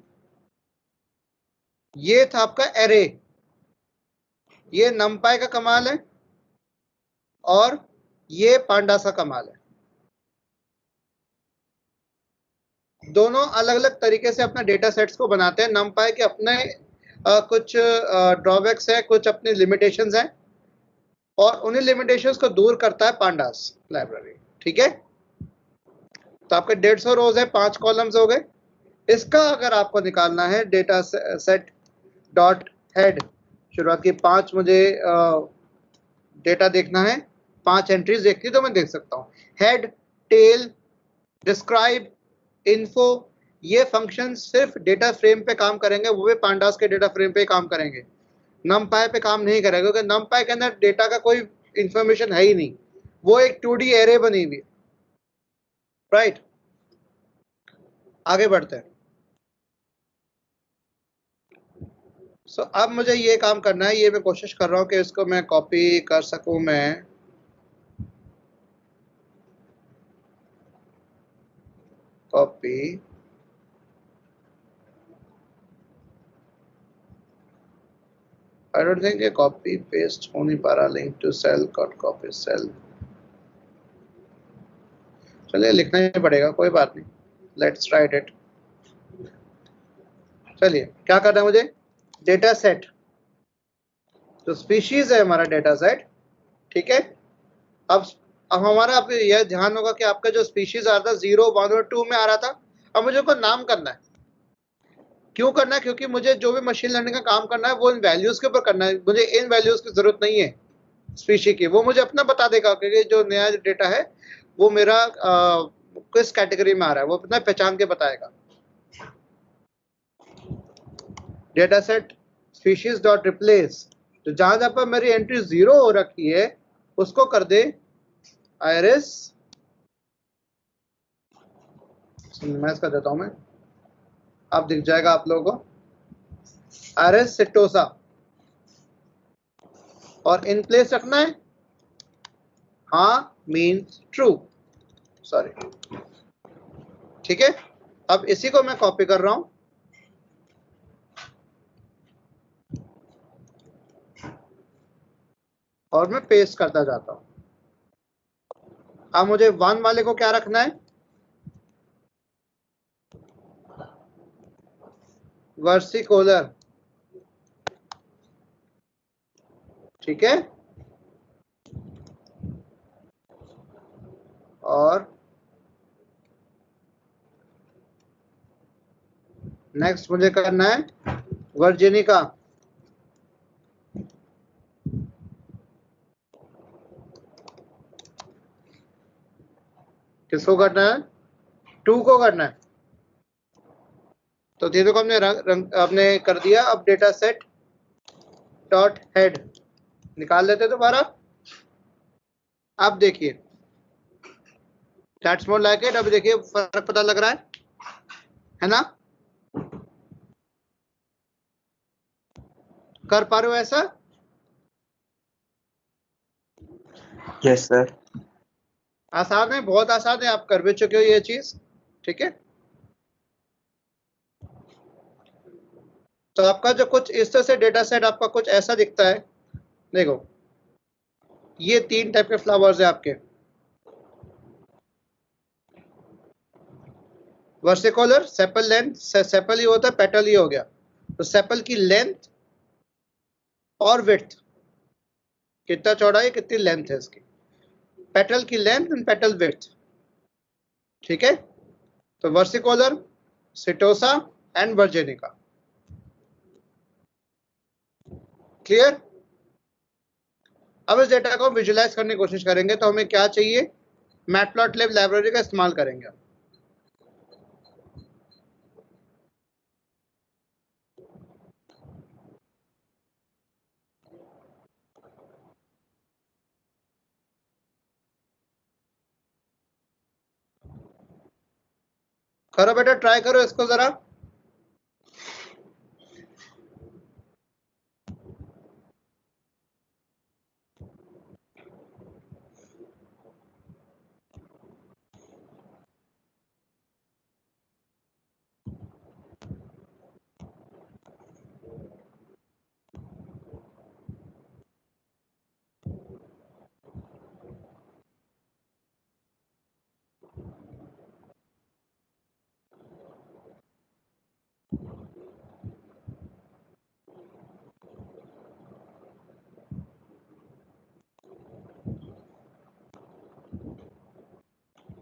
ये था आपका एरे। ये नमपाई का कमाल है और ये पांडास का कमाल है। दोनों अलग अलग तरीके से अपना डेटा सेट्स को बनाते हैं। नमपाई के अपने कुछ ड्रॉबैक्स है, कुछ अपनी लिमिटेशंस हैं, और उन्हीं लिमिटेशंस को दूर करता है पांडास लाइब्रेरी। ठीक है, तो आपके 150 रोज है, 5 कॉलम्स हो गए। इसका अगर आपको निकालना है डेटा सेट डॉट हेड, शुरुआत की 5 मुझे डेटा देखना है, 5 एंट्रीज देखती तो मैं देख सकता हूँ। हेड, टेल, डिस्क्राइब, इन्फो, ये फंक्शन सिर्फ डेटा फ्रेम पे काम करेंगे, वो भी पांडास के डेटा फ्रेम पे काम करेंगे, नमपाई पे काम नहीं करेगा, क्योंकि नमपाई के अंदर डेटा का कोई इंफॉर्मेशन है ही नहीं, वो एक 2D एरे बनी हुई है। राइट, आगे बढ़ते हैं। सो अब मुझे ये काम करना है, ये मैं कोशिश कर रहा हूँ कि इसको मैं कॉपी कर सकूं। मैं कॉपी, आई डोंट थिंक ये कॉपी पेस्ट हो नहीं पा रहा। Link to cell, copy cell, चलिए लिखना ही पड़ेगा, कोई बात नहीं, लेट्स राइट इट। चलिए क्या करना है मुझे, डेटा सेट, तो स्पीशीज है हमारा डेटा सेट, ठीक है। अब हमारा आप यह ध्यान होगा कि आपका जो स्पीशीज आ रहा था 0, 1 और 2 में आ रहा था, अब मुझे उसको नाम करना है। क्यों करना है, क्योंकि मुझे जो भी मशीन लर्निंग का काम करना है वो इन वैल्यूज के ऊपर करना है, मुझे इन वैल्यूज की जरूरत नहीं है स्पीशी की, वो मुझे अपना बता देगा कि जो नया डेटा है वो मेरा किस कैटेगरी में आ रहा है, वो अपना पहचान के बताएगा। Data set species dot replace, तो जहां जहां पर मेरी एंट्री 0 हो रखी है उसको कर दे आयरिस, मैं इसका देता हूं मैं, अब दिख जाएगा आप लोगों को, आयरिस सिटोसा, और इन प्लेस रखना है हाँ मीन्स ट्रू, सॉरी, ठीक है। अब इसी को मैं कॉपी कर रहा हूं और मैं पेस्ट करता जाता हूं। अब मुझे 1 वाले को क्या रखना है, वर्सिकोलर, ठीक है, और नेक्स्ट मुझे करना है वर्जिनिका, किसको करना है, 2 को करना है। तो तीनों को हमने हमने कर दिया। अब डेटा सेट डॉट हेड निकाल लेते दोबारा। अब देखिए दैट्स मोर लाइक इट, अब देखिए फर्क पता लग रहा है ना, कर पा रहे हो ऐसा? Yes sir. आसान है, बहुत आसान है, आप कर भी चुके हो ये चीज, ठीक है। तो आपका जो कुछ इस तरह से डेटा सेट आपका कुछ ऐसा दिखता है, देखो ये 3 टाइप के फ्लावर्स है आपके, वर्सिकोलर, सेपल लेंथ, सेपल ही होता है, पेटल ही हो गया, तो सेपल की लेंथ और विड्थ, कितना चौड़ाई कितनी लेंथ है इसकी, पेटल की लेंथ एंड पेटल विड्थ, ठीक है। तो वर्सिकोलर, सिटोसा एंड वर्जेनिका, क्लियर। अब इस डेटा को विजुलाइज करने की कोशिश करेंगे, तो हमें क्या चाहिए, मैटप्लॉटलिब लाइब्रेरी का इस्तेमाल करेंगे। करो बेटा, ट्राई करो इसको जरा।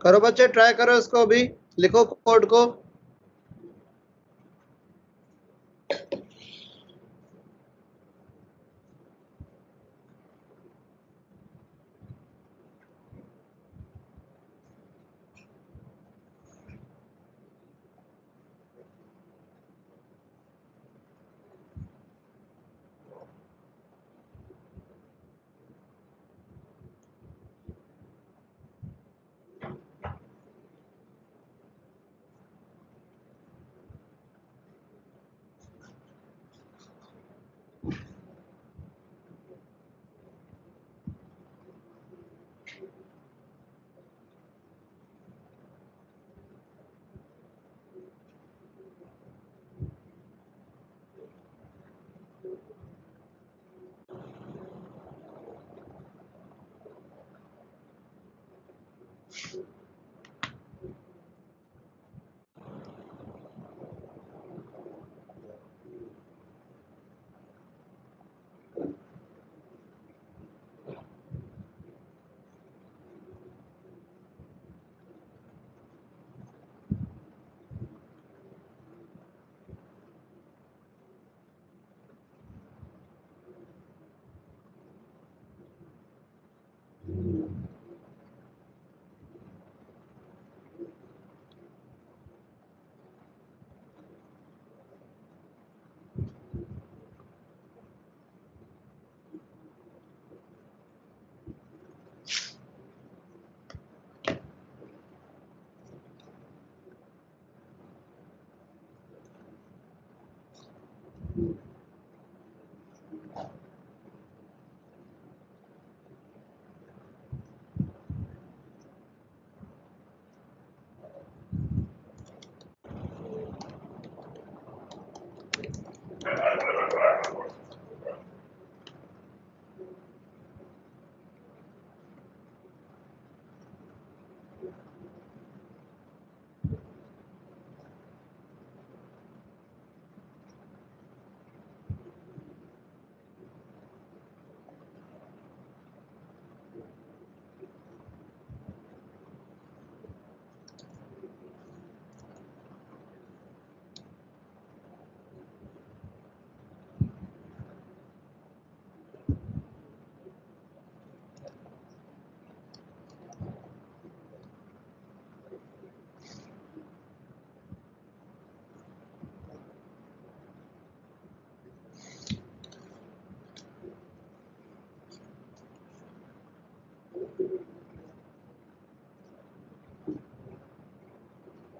करो बच्चे, ट्राई करो इसको, भी लिखो कोड को।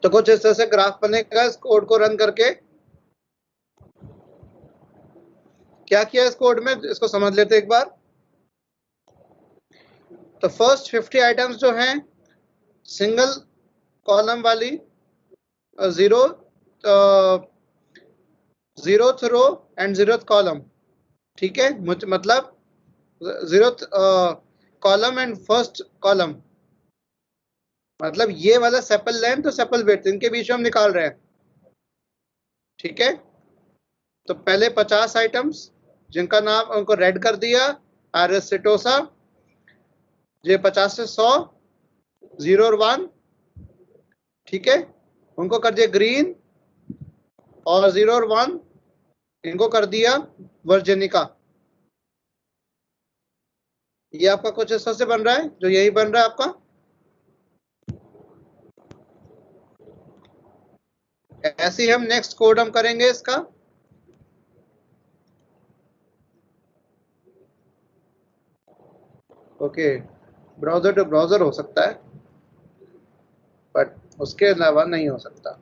तो कुछ इस तरह से ग्राफ बनेगा इस कोड को रन करके। क्या किया इस कोड में, इसको समझ लेते एक बार। तो फर्स्ट 50 आइटम्स जो हैं सिंगल कॉलम वाली, zeroth row and zeroth column, ठीक है, मतलब zeroth column and first column, मतलब ये वाला सेपल लेंथ और सेपल विड्थ इनके बीच में हम निकाल रहे हैं, ठीक है। तो पहले 50 आइटम्स जिनका नाम उनको रेड कर दिया एरिस्टोसा, ये 50 से 100, 0 और 1, ठीक है, उनको कर दिया ग्रीन, और 0 और 1 इनको कर दिया वर्जिनिका। ये आपका कुछ इस तरह से बन रहा है, जो यही बन रहा है आपका। ऐसे ही हम नेक्स्ट कोड हम करेंगे इसका। ओके, ब्राउजर टू ब्राउजर हो सकता है, बट उसके अलावा नहीं हो सकता।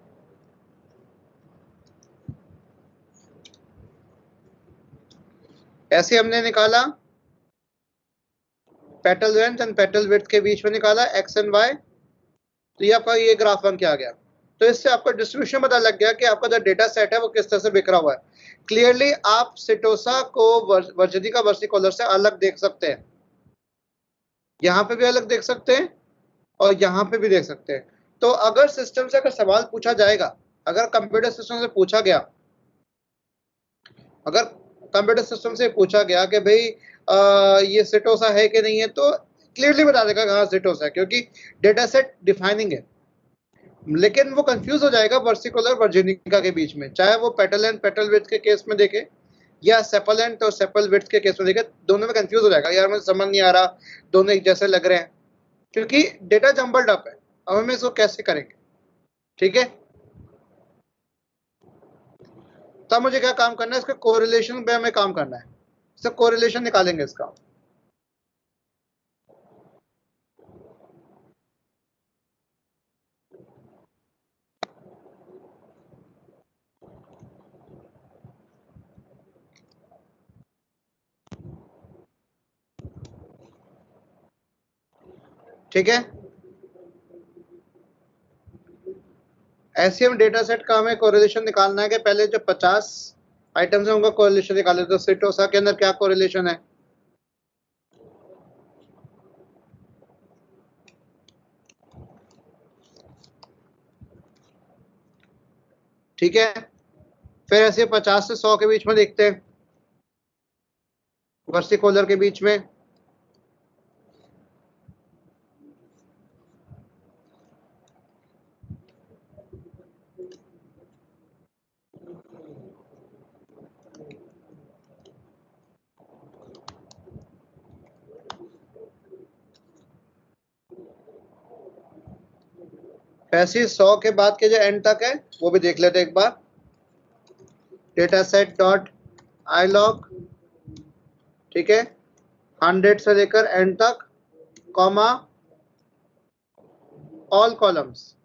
ऐसे हमने निकाला petal length and petal width के बीच में निकाला एक्स एंड वाई। तो ये आपका ये ग्राफ बन के आ गया। तो इससे आपको डिस्ट्रीब्यूशन पता लग गया कि आपका जो डेटा सेट है वो किस तरह से बिखरा हुआ है। क्लियरली आप सिटोसा को वर्जिनिका वर्सिकोलर से अलग देख सकते हैं, यहाँ पे भी अलग देख सकते हैं और यहाँ पे भी देख सकते हैं। तो अगर सिस्टम से अगर सवाल पूछा जाएगा, अगर कंप्यूटर सिस्टम से पूछा गया, अगर कंप्यूटर सिस्टम से पूछा गया कि भाई ये सिटोसा है कि नहीं है, तो क्लियरली बता देगा हाँ सिटोसा है, क्योंकि डेटा सेट डिफाइनिंग है। लेकिन वो कंफ्यूज हो जाएगा वर्सिकुलर वर्जिनिका के बीच में, चाहे वो पेटल एंड पेटल विड्थ के केस में देखे या सेपल एंड और सेपल विड्थ के केस में देखे, दोनों में कंफ्यूज हो जाएगा, यार मुझे समझ नहीं आ रहा, दोनों एक जैसे लग रहे हैं, क्योंकि डेटा जम्बल्ड अप है। अब हमें इसको कैसे करेंगे, ठीक है। तब मुझे क्या काम करना है, इसका कोरिलेशन पे हमें काम करना है, इसका कोरिलेशन निकालेंगे इसका। ठीक है, ऐसे हम डेटा सेट का हमें कोरिलेशन निकालना है कि पहले जो 50 आइटम्स है उनका कोरिलेशन निकाले। तो सिटोसा के अंदर क्या कोरिलेशन है, ठीक है, फिर ऐसे 50 से 100 के बीच में देखते हैं, वर्सिकोलर के बीच में। ऐसे 100 के बाद के जो एंड तक है वो भी देख लेते हैं एक बार। Data set dot iloc, ठीक है, 100 से लेकर एंड तक, comma, all columns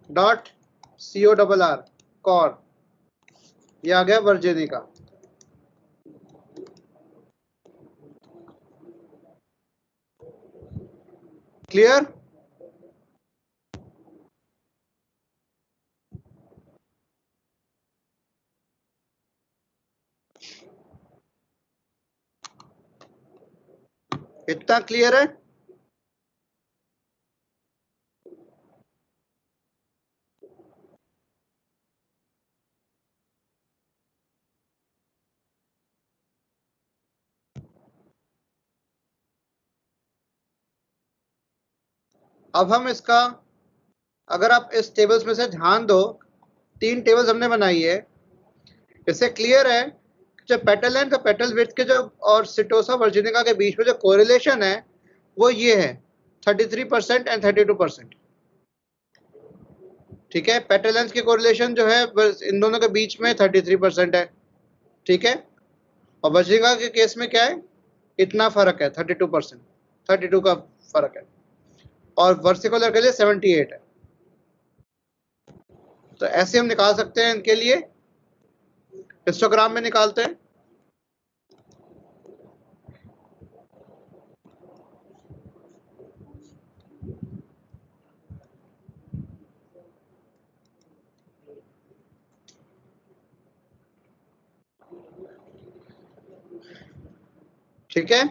dot CORR corr, ये आ गया वर्जेनी का। क्लियर? इतना क्लियर है? अब हम इसका, अगर आप इस टेबल्स में से ध्यान दो, 3 टेबल्स हमने बनाई है, इससे क्लियर है जो पेटल लेंथ और पेटल विड्थ के जो और सिटोसा वर्जिनिका के बीच में जो कोरिलेशन है वो ये है 33% एंड 32%। ठीक है, पेटल लेंथ की कोरिलेशन जो है इन दोनों के बीच में 33% है। ठीक है, और वर्जिनिका के केस में क्या है, इतना फर्क है 32%, 32 का फर्क है, और वर्सिकुलर के लिए 78 है। तो ऐसे हम निकाल सकते हैं, इनके लिए हिस्टोग्राम में निकालते हैं। ठीक है,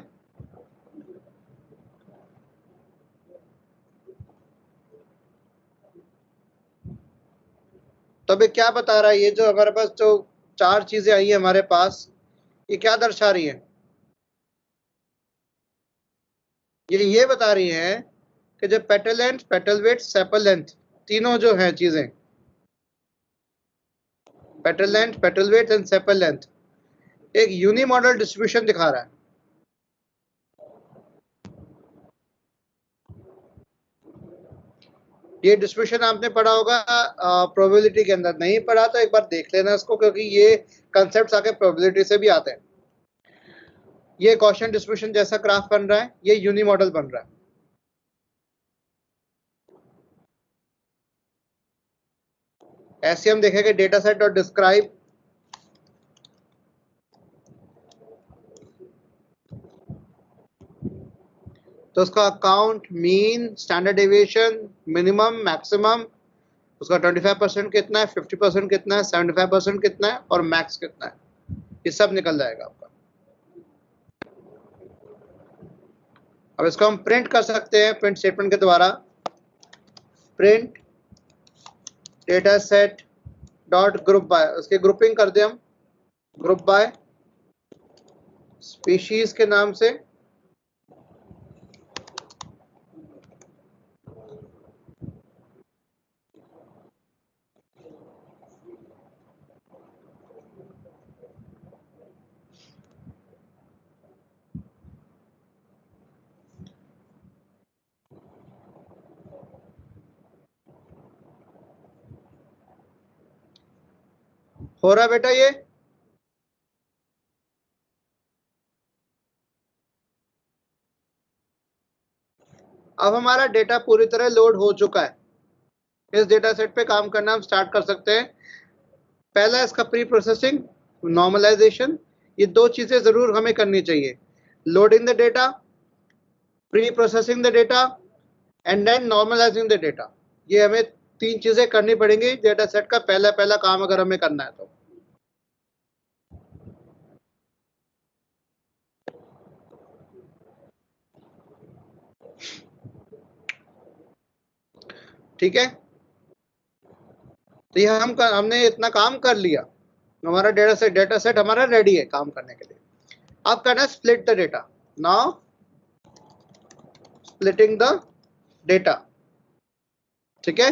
तो अभी क्या बता रहा है ये जो हमारे पास जो 4 चीजें आई है हमारे पास, ये क्या दर्शा रही है? ये बता रही है कि जो petal length, petal width, sepal length, तीनों जो है चीजें, petal length, petal width and sepal length, एक यूनिमॉडल डिस्ट्रीब्यूशन दिखा रहा है। ये डिस्ट्रीब्यूशन आपने पढ़ा होगा प्रोबेबिलिटी के अंदर, नहीं पढ़ा तो एक बार देख लेना इसको, क्योंकि ये कंसेप्ट आके प्रोबेबिलिटी से भी आते हैं। ये गॉसियन डिस्ट्रीब्यूशन जैसा ग्राफ बन रहा है, ये यूनिमॉडल बन रहा है। ऐसे हम देखेंगे डेटा सेट और डिस्क्राइब, तो उसका account, mean, standard deviation, minimum, maximum, उसका 25% कितना है, 50% कितना है, 75% कितना है और मैक्स कितना है, ये सब निकल जाएगा आपका। अब इसको हम प्रिंट कर सकते हैं प्रिंट स्टेटमेंट के द्वारा। Print data set dot group by, उसकी ग्रुपिंग कर दे हम, ग्रुप बाय स्पीशीज के नाम से, हो रहा है बेटा ये? अब हमारा डेटा पूरी तरह लोड हो चुका है, इस डेटा सेट पे काम करना हम स्टार्ट कर सकते हैं। पहला इसका प्री प्रोसेसिंग, नॉर्मलाइजेशन, ये 2 चीजें जरूर हमें करनी चाहिए, loading the data, preprocessing the data and then normalizing the data. ये हमें 3 चीजें करनी पड़ेंगी डेटा सेट का पहला काम अगर हमें करना है तो। ठीक है, तो ये हमने इतना काम कर लिया, हमारा डेटा सेट हमारा रेडी है काम करने के लिए। अब करना है split the data. Now splitting the data, ठीक है,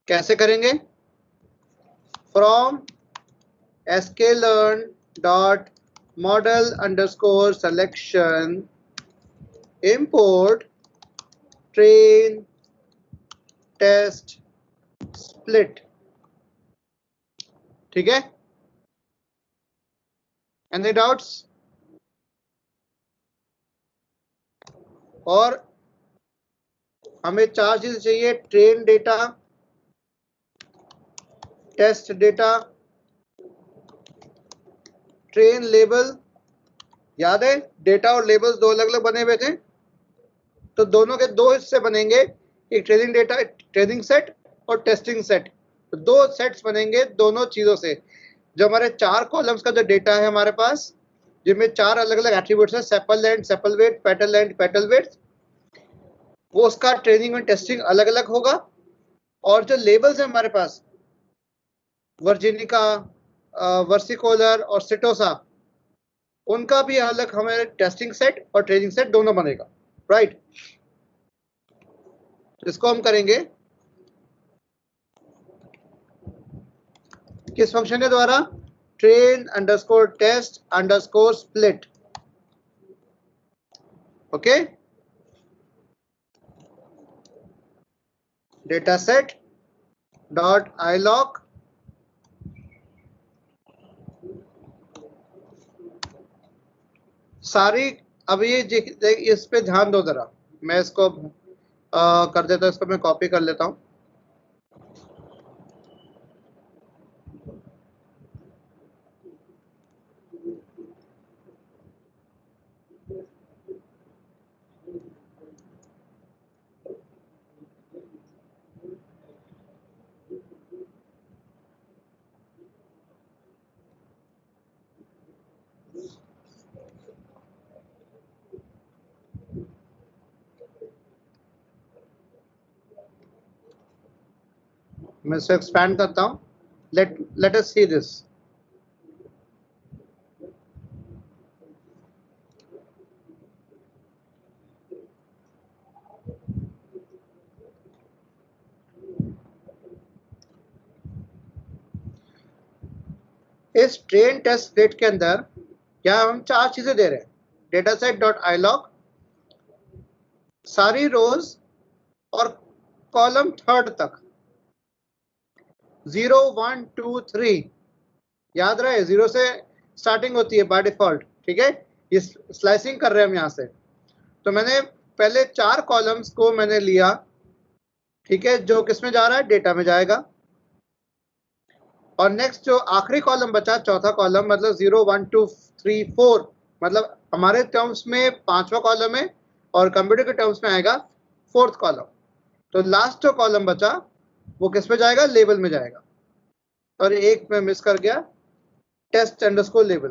कैसे करेंगे? From sklearn dot model underscore selection import train test split, ठीक है। Any doubts? और हमें 4 चीजें चाहिए, train data, test data, train label. याद है डेटा और लेबल्स दो अलग अलग बने हुए थे, तो दोनों के दो हिस्से बनेंगे, एक ट्रेनिंग डेटा ट्रेनिंग सेट और टेस्टिंग सेट, तो दो सेट्स बनेंगे दोनों चीजों से। जो हमारे 4 कॉलम्स का जो डेटा है हमारे पास, जिनमें 4 अलग अलग एट्रीब्यूट्स हैं, sepal length, sepal weight, petal length, petal weight, वो उसका ट्रेनिंग और टेस्टिंग अलग अलग होगा। और जो लेबल्स है हमारे पास, वर्जिनिका, वर्सिकोलर और सिटोसा, उनका भी अलग हमारे टेस्टिंग सेट और ट्रेनिंग सेट दोनों बनेगा, राइट। इसको हम करेंगे किस फंक्शन के द्वारा? Train underscore test underscore split, okay. Data set dot ilog सारी। अब ये इस पे ध्यान दो जरा, मैं इसको कर देता हूं, इसको मैं कॉपी कर लेता हूं। मैं इसको एक्सपैंड करता हूं। Let us see this. इस ट्रेन टेस्ट स्प्लिट के अंदर क्या हम 4 चीजें दे रहे हैं? डेटा सेट डॉट ilog सारी रोज और कॉलम थर्ड तक, 0 1 2 3, याद रहे 0 से स्टार्टिंग होती है बाय डिफॉल्ट, ठीक है। ये स्लाइसिंग कर रहे हैं हम यहां से, तो मैंने पहले 4 कॉलम्स को मैंने लिया, ठीक है, जो किसमें जा रहा है? डेटा में जाएगा। और नेक्स्ट जो आखिरी कॉलम बचा, चौथा कॉलम, मतलब 0 1 2 3 4, मतलब हमारे टर्म्स में 5वां कॉलम है और कंप्यूटर के टर्म्स में आएगा 4th कॉलम। तो लास्ट जो कॉलम बचा वो किस में जाएगा? लेबल में जाएगा। और एक मैं मिस कर गया, टेस्ट अंडरस्कोर लेबल,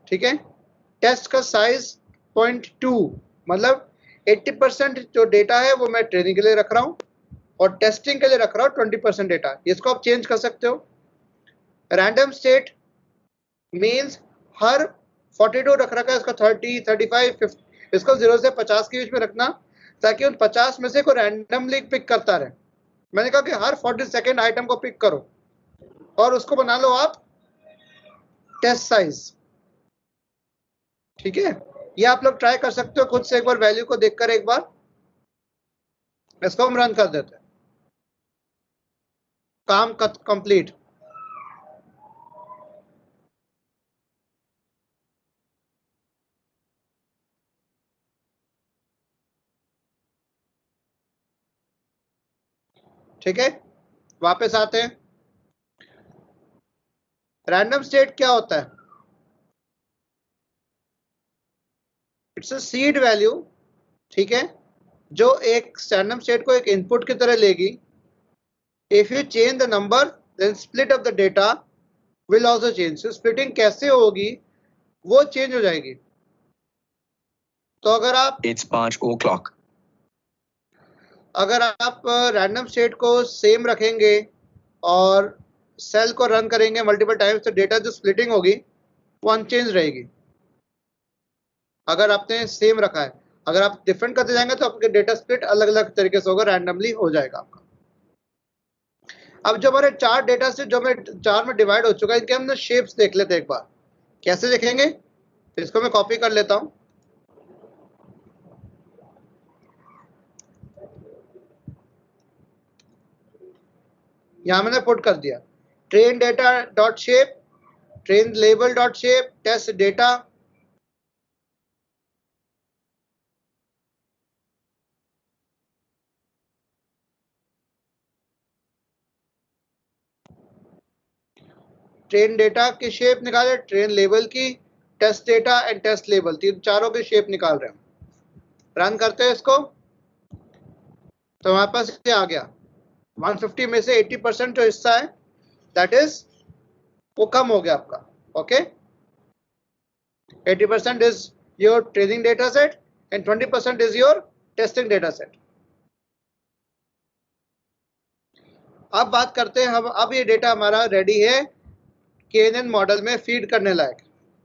ठीक है। टेस्ट का साइज 0.2, मतलब 80% जो डेटा है वो मैं ट्रेनिंग के लिए रख रहा हूं और टेस्टिंग के लिए रख रहा हूं 20% डेटा। इसको आप चेंज कर सकते हो। रैंडम स्टेट मीन्स हर 42 रख रखा है, इसका 30, 35, 50, इसको 0 से 50 के बीच में रखना, ताकि उन 50 में से को रैंडमली पिक करता रहे। मैंने कहा कि हर 40 सेकेंड आइटम को पिक करो और उसको बना लो आप टेस्ट साइज, ठीक है। ये आप लोग ट्राई कर सकते हो खुद से एक बार, वैल्यू को देखकर एक बार। इसको हम रन कर देते हैं। काम कंप्लीट। ठीक है, वापस आते हैं। रैंडम स्टेट क्या होता है? इट्स अ सीड वैल्यू, ठीक है, जो एक रैंडम स्टेट को एक इनपुट की तरह लेगी। If you change the number then split of the data will also change. Splitting कैसे होगी? वो चेंज हो जाएगी। तो अगर आप It's 5 o'clock. अगर आप रैंडम स्टेट को सेम रखेंगे और सेल को रन करेंगे मल्टीपल टाइम्स, तो डेटा जो स्प्लिटिंग होगी वो अनचेंज रहेगी। अगर आपने सेम रखा है, अगर आप डिफरेंट करते जाएंगे तो आपके डेटा स्प्लिट अलग अलग तरीके से होगा, रैंडमली हो जाएगा आपका। अब जो हमारे 4 डेटा से जो मैं 4 में डिवाइड हो चुका है, इनके हमने शेप्स देख लेते हैं एक बार। कैसे देखेंगे, इसको मैं कॉपी कर लेता हूं। यहां मैंने पुट कर दिया train data dot shape, train label dot shape, test data, train data की शेप निकाले, ट्रेन लेबल की, test data and test label, तीन चारों की शेप निकाल रहे हैं। रन करते हैं इसको, तो हमारे पास ये आ गया। 150 में से 80% जो हिस्सा है दैट इज वो कम हो गया आपका। Okay, 80% is your training data set and 20% is your testing data set. अब बात करते हैं हम, अब ये डेटा हमारा रेडी है KNN मॉडल में फीड करने लायक।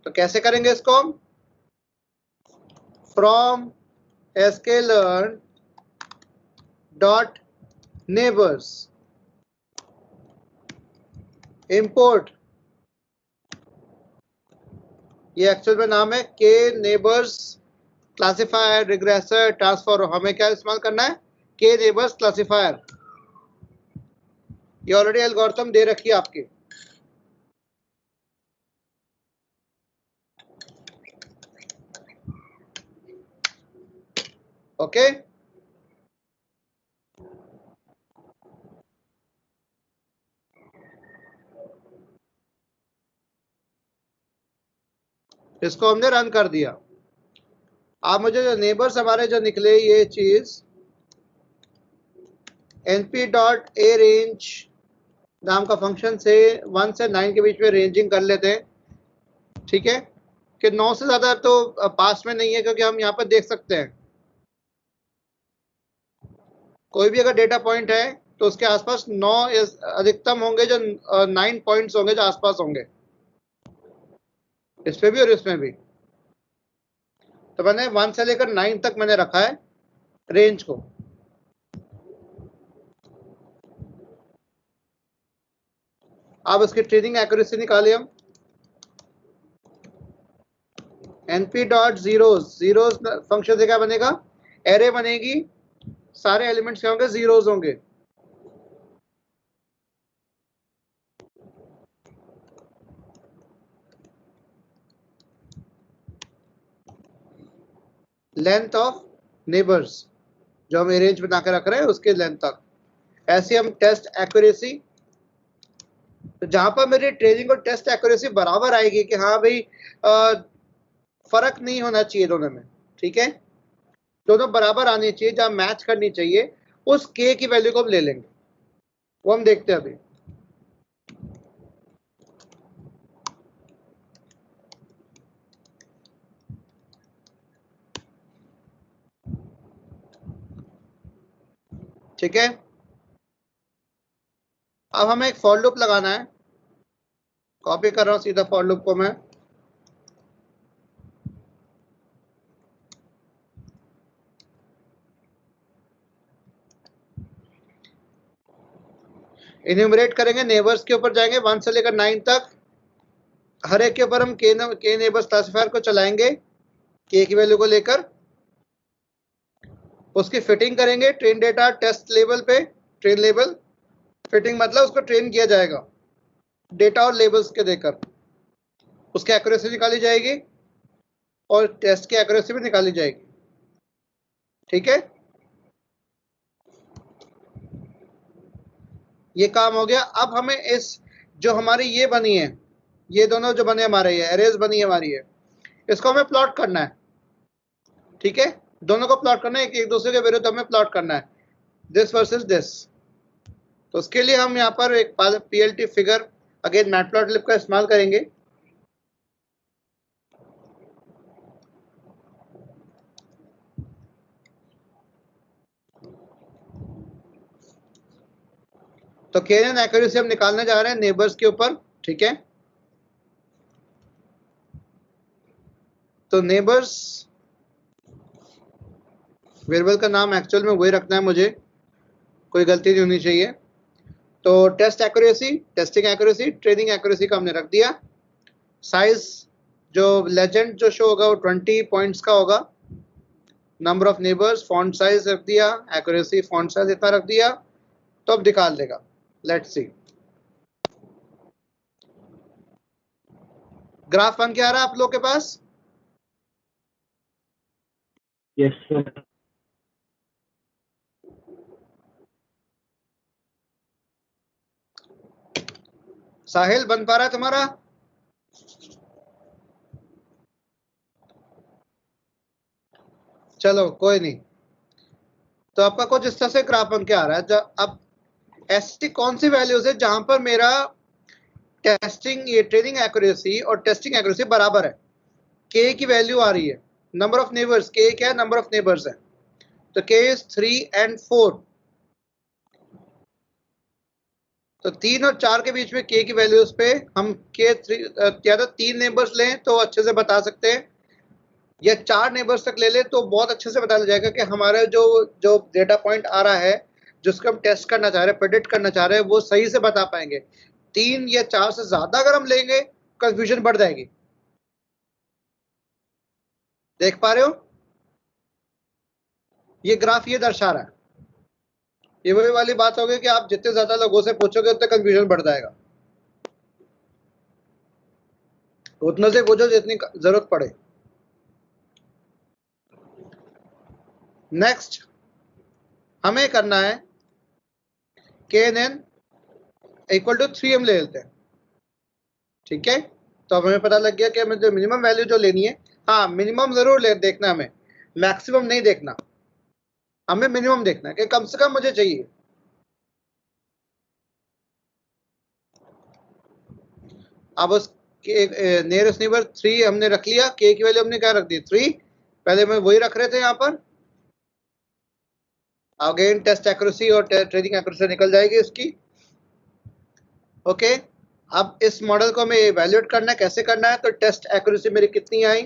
तो कैसे करेंगे इसको हम, from sklearn dot neighbours import, ये एक्चुअल में नाम है के नेबर्स क्लासिफायर रिग्रेसर ट्रांसफॉर। हमें क्या इस्तेमाल करना है, के नेबर्स क्लासिफायर। ये ऑलरेडी एल्गोरिथम दे रखी है आपकी। ओके, इसको हमने रन कर दिया। आप मुझे जो नेबर्स हमारे जो निकले ये चीज np डॉट ए रेंज नाम का फंक्शन से 1 से 9 के बीच में रेंजिंग कर लेते हैं। ठीक है, कि 9 से ज्यादा तो पास में नहीं है, क्योंकि हम यहाँ पर देख सकते हैं कोई भी अगर डेटा पॉइंट है तो उसके आसपास 9 अधिकतम होंगे, जो 9 पॉइंट्स होंगे जो आसपास होंगे, इस पे भी और इसमें भी। तो मैंने 1 से लेकर 9 तक मैंने रखा है रेंज को। अब इसकी ट्रेनिंग एक्यूरेसी निकाले हम, np dot zeros, zeros function से क्या बनेगा, एरे बनेगी, सारे एलिमेंट्स क्या होंगे, जीरोज होंगे। लेंथ ऑफ नेबर्स जो हम अरेंज बना के रख रहे हैं उसके लेंथ तक। ऐसे हम टेस्ट एक्यूरेसी, तो जहां पर मेरी ट्रेनिंग और टेस्ट एक्यूरेसी बराबर आएगी कि हाँ भाई फर्क नहीं होना चाहिए दोनों में, ठीक है, दोनों बराबर आनी चाहिए, जहां मैच करनी चाहिए, उस के की वैल्यू को हम ले लेंगे। वो हम देखते हैं अभी। ठीक है, अब हमें एक फॉर लूप लगाना है। कॉपी कर रहा हूं सीधा फॉर लूप को मैं। इन्यूमरेट करेंगे, नेबर्स के ऊपर जाएंगे 1 से लेकर 9 तक, हर एक के ऊपर हम के नेबर्स क्लासिफायर को चलाएंगे के की वैल्यू को लेकर, उसकी फिटिंग करेंगे ट्रेन डेटा टेस्ट लेवल पे। ट्रेन लेवल फिटिंग मतलब उसको ट्रेन किया जाएगा डेटा और लेबल्स के देकर, उसकी एक्यूरेसी निकाली जाएगी और टेस्ट की एक्यूरेसी भी निकाली जाएगी। ठीक है, ये काम हो गया। अब हमें इस जो हमारी ये बनी है, ये दोनों जो बने हमारे ये एरेज बनी है हमारी है, इसको हमें प्लॉट करना है। ठीक है, दोनों को प्लॉट करना है, एक दूसरे के विरुद्ध हमें प्लॉट करना है, दिस वर्सेस दिस। तो उसके लिए हम यहाँ पर एक PLT फिगर अगेन मैटप्लॉटलिब का इस्तेमाल करेंगे। तो KNN एक्यूरेसी हम निकालने जा रहे हैं नेबर्स के ऊपर, ठीक है। तो नेबर्स वेरिएबल का नाम एक्चुअल में वही रखना है मुझे, कोई गलती नहीं होनी चाहिए। तो test accuracy, testing accuracy, training accuracy का हमने रख दिया। साइज जो लेजेंड जो शो होगा वो 20 पॉइंट्स का होगा। Number of neighbours, font size रख दिया, एक्यूरेसी फॉन्ट साइज इतना रख दिया, तो अब निकाल देगा। लेट्स सी ग्राफ बन के आ रहा है आप लोग के पास? Yes, sir. साहिल बन पा रहा है तुम्हारा? चलो कोई नहीं। तो आपका कुछ इस तरह से ग्राफ बन के आ रहा है। अब ऐसी कौन सी वैल्यूज है जहां पर मेरा टेस्टिंग, ये ट्रेनिंग एक्यूरेसी और टेस्टिंग एक्यूरेसी बराबर है? के की वैल्यू आ रही है, नंबर ऑफ नेबर्स, के क्या है? नंबर ऑफ नेबर्स है। तो के इज 3 and 4। तो 3 और 4 के बीच में के की वैल्यूज पे हम के 3 या तो 3 नेबर्स लें तो अच्छे से बता सकते हैं, या 4 नेबर्स तक ले ले तो बहुत अच्छे से पता लग जाएगा कि हमारा जो जो डेटा पॉइंट आ रहा है, जिसको हम टेस्ट करना चाह रहे हैं, प्रेडिक्ट करना चाह रहे हैं, वो सही से बता पाएंगे। 3 या 4 से ज्यादा अगर हम लेंगे, कंफ्यूजन बढ़ जाएगी। देख पा रहे हो? ये ग्राफ ये दर्शा रहा है। ये वही वाली बात होगी कि आप जितने ज्यादा लोगों से पूछोगे उतने कंफ्यूजन बढ़ जाएगा। उतना से पूछो जितनी जरूरत पड़े। नेक्स्ट हमें करना है KNN इक्वल टू 3 हम ले लेते हैं, ठीक है। तो अब हमें पता लग गया कि हमें जो मिनिमम वैल्यू जो लेनी है, हाँ मिनिमम जरूर ले देखना, हमें मैक्सिमम नहीं देखना, हमें मिनिमम देखना है कि कम से कम मुझे चाहिए। अब उस नियरेस्ट नेबर 3 हमने रख लिया, के की वैल्यू हमने क्या रख दी? 3। पहले में वही रख रहे थे यहाँ पर। अगेन टेस्ट एक्यूरेसी और ट्रेनिंग एक्यूरेसी निकल जाएगी इसकी, ओके। अब इस मॉडल को हमें इवैल्यूएट करना है, कैसे करना है? तो टेस्ट एक्यूरेसी मेरी कितनी आई?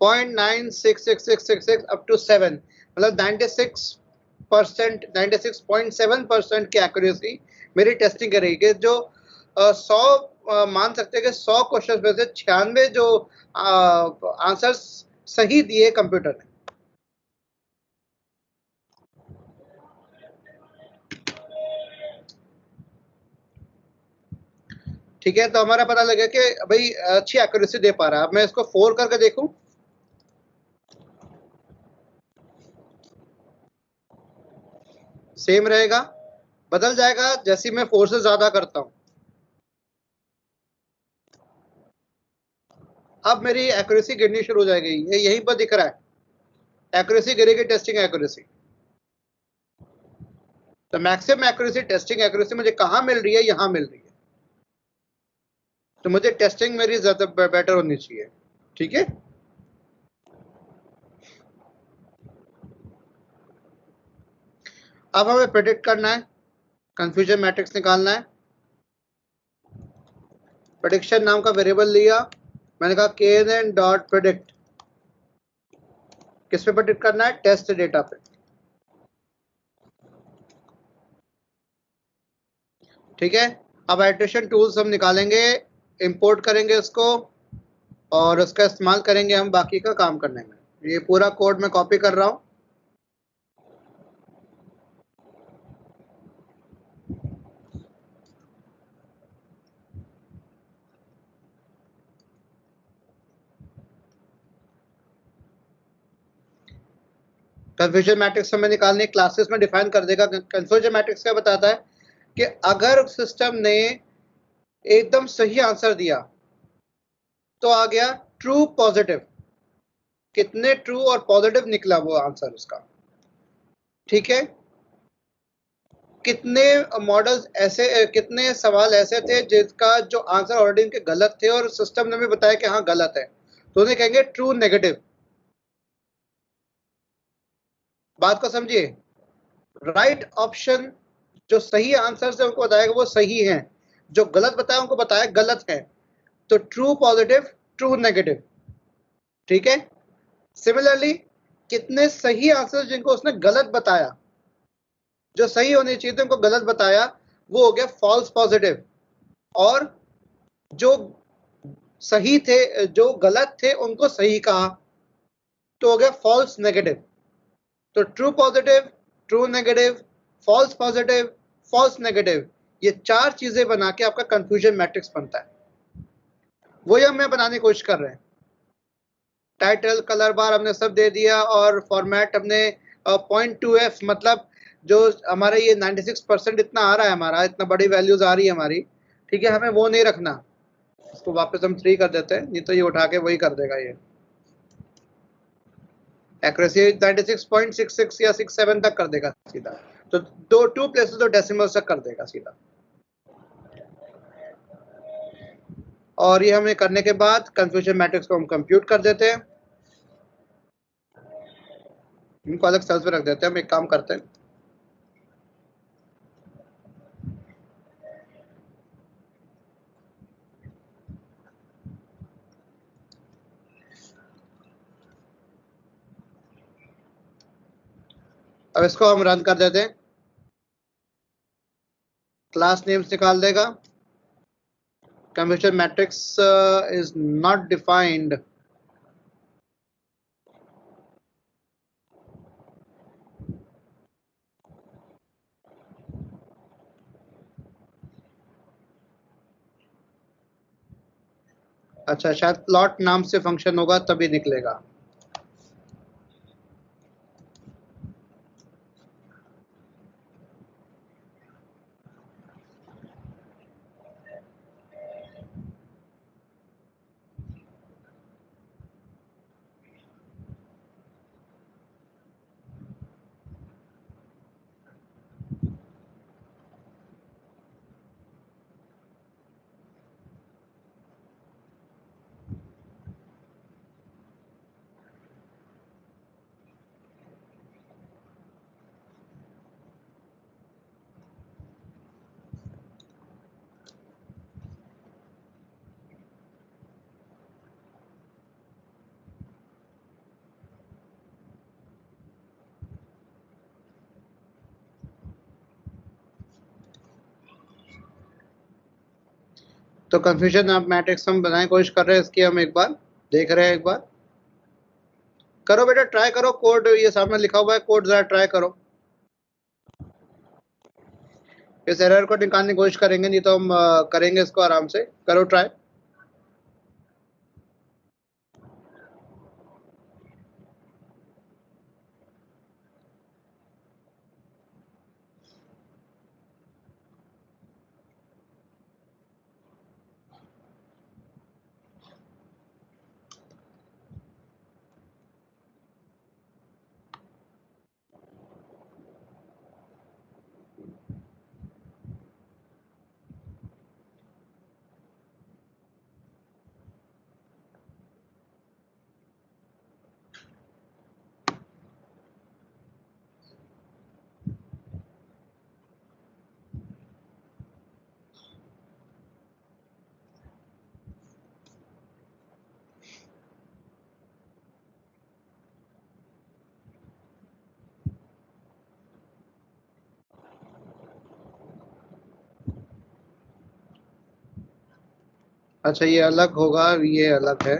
0.96666 अप टू 7, मतलब 96%, 96.7% की एक्यूरेसी मेरी टेस्टिंग करेगी। जो 100 मान सकते हैं कि 100 क्वेश्चन में से 96 जो आंसर्स सही दिए कंप्यूटर ने। ठीक है, तो हमारा पता लगा कि भाई अच्छी एक्यूरेसी दे पा रहा है। अब मैं इसको 4 करके देखूं, सेम रहेगा, बदल जाएगा जैसे मैं 4 से ज्यादा करता हूं। अब मेरी एक्यूरेसी गिरनी शुरू हो जाएगी, ये यहीं पर दिख रहा है, एक्यूरेसी गिरेगी, टेस्टिंग एक्यूरेसी। तो मैक्सिमम एक्यूरेसी, टेस्टिंग एक्यूरेसी मुझे कहां मिल रही है? यहां मिल रही है। तो मुझे टेस्टिंग मेरी ज्यादा बेटर होनी चाहिए, ठीक है। अब हमें प्रेडिक्ट करना है, कंफ्यूजन मैट्रिक्स निकालना है। प्रेडिक्शन नाम का वेरिएबल लिया, मैंने कहा KNN डॉट प्रेडिक्ट। किस पे प्रेडिक्ट करना है? टेस्ट डेटा पे, ठीक है। अब आइट्रेशन टूल्स हम निकालेंगे, इंपोर्ट करेंगे इसको और उसका इस्तेमाल करेंगे हम बाकी का काम करने में। ये पूरा कोड मैं कॉपी कर रहा हूं। कंफ्यूजन मैट्रिक्स हमें निकालने क्लासेस में डिफाइन कर देगा। कंफ्यूजन मैट्रिक्स क्या बताता है कि अगर सिस्टम ने एकदम सही आंसर दिया तो आ गया ट्रू पॉजिटिव, कितने ट्रू और पॉजिटिव निकला वो आंसर उसका, ठीक है। कितने मॉडल्स ऐसे, कितने सवाल ऐसे थे जिसका जो आंसर ऑलरेडी इनके गलत थे और सिस्टम ने भी बताया कि हाँ गलत है, तो उन्हें कहेंगे ट्रू नेगेटिव। बात को समझिए। राइट ऑप्शन जो सही आंसर से उनको बताएगा वो सही है, जो गलत बताया उनको बताया गलत है। तो ट्रू पॉजिटिव, ट्रू नेगेटिव, ठीक है। सिमिलरली कितने सही आंसर जिनको उसने गलत बताया, जो सही होने चाहिए थे उनको गलत बताया, वो हो गया फॉल्स पॉजिटिव। और जो सही थे, जो गलत थे उनको सही कहा, तो हो गया फॉल्स नेगेटिव। तो true positive, true negative, false positive, false negative, ये चार चीजें बना के आपका कंफ्यूजन मैट्रिक्स बनता है। वही हम बनाने की कोशिश कर रहे हैं। टाइटल, कलर बार हमने सब दे दिया, और फॉर्मेट हमने 0.2f, मतलब जो हमारे ये 96% इतना आ रहा है, हमारा इतना बड़ी वैल्यूज आ रही है हमारी, ठीक है, हमें वो नहीं रखना। इसको वापस हम 3 कर देते हैं, नहीं तो ये उठा के वही कर देगा। ये एक्यूरेसी 96.66 या 67 तक कर देगा सीधा। तो 2 प्लेसेस तो डेसिमल्स तक कर देगा सीधा। और ये हमें करने के बाद कंफ्यूजन मैट्रिक्स को हम कंप्यूट कर देते हैं। इनको अलग सेल्स में रख देते हैं। हम एक काम करते हैं, अब इसको हम रन कर देते हैं। क्लास नेम्स निकाल देगा। Confusion matrix is not defined. अच्छा, शायद प्लॉट नाम से फंक्शन होगा तभी निकलेगा। तो कंफ्यूजन मैट्रिक्स हम बनाने की कोशिश कर रहे हैं। इसकी हम एक बार देख रहे हैं। एक बार करो बेटा, ट्राई करो। कोड ये सामने लिखा हुआ है, कोड जरा ट्राई करो। इस एरर को निकालने की कोशिश करेंगे, नहीं तो हम करेंगे इसको आराम से। करो ट्राई। अच्छा, ये अलग होगा, ये अलग है।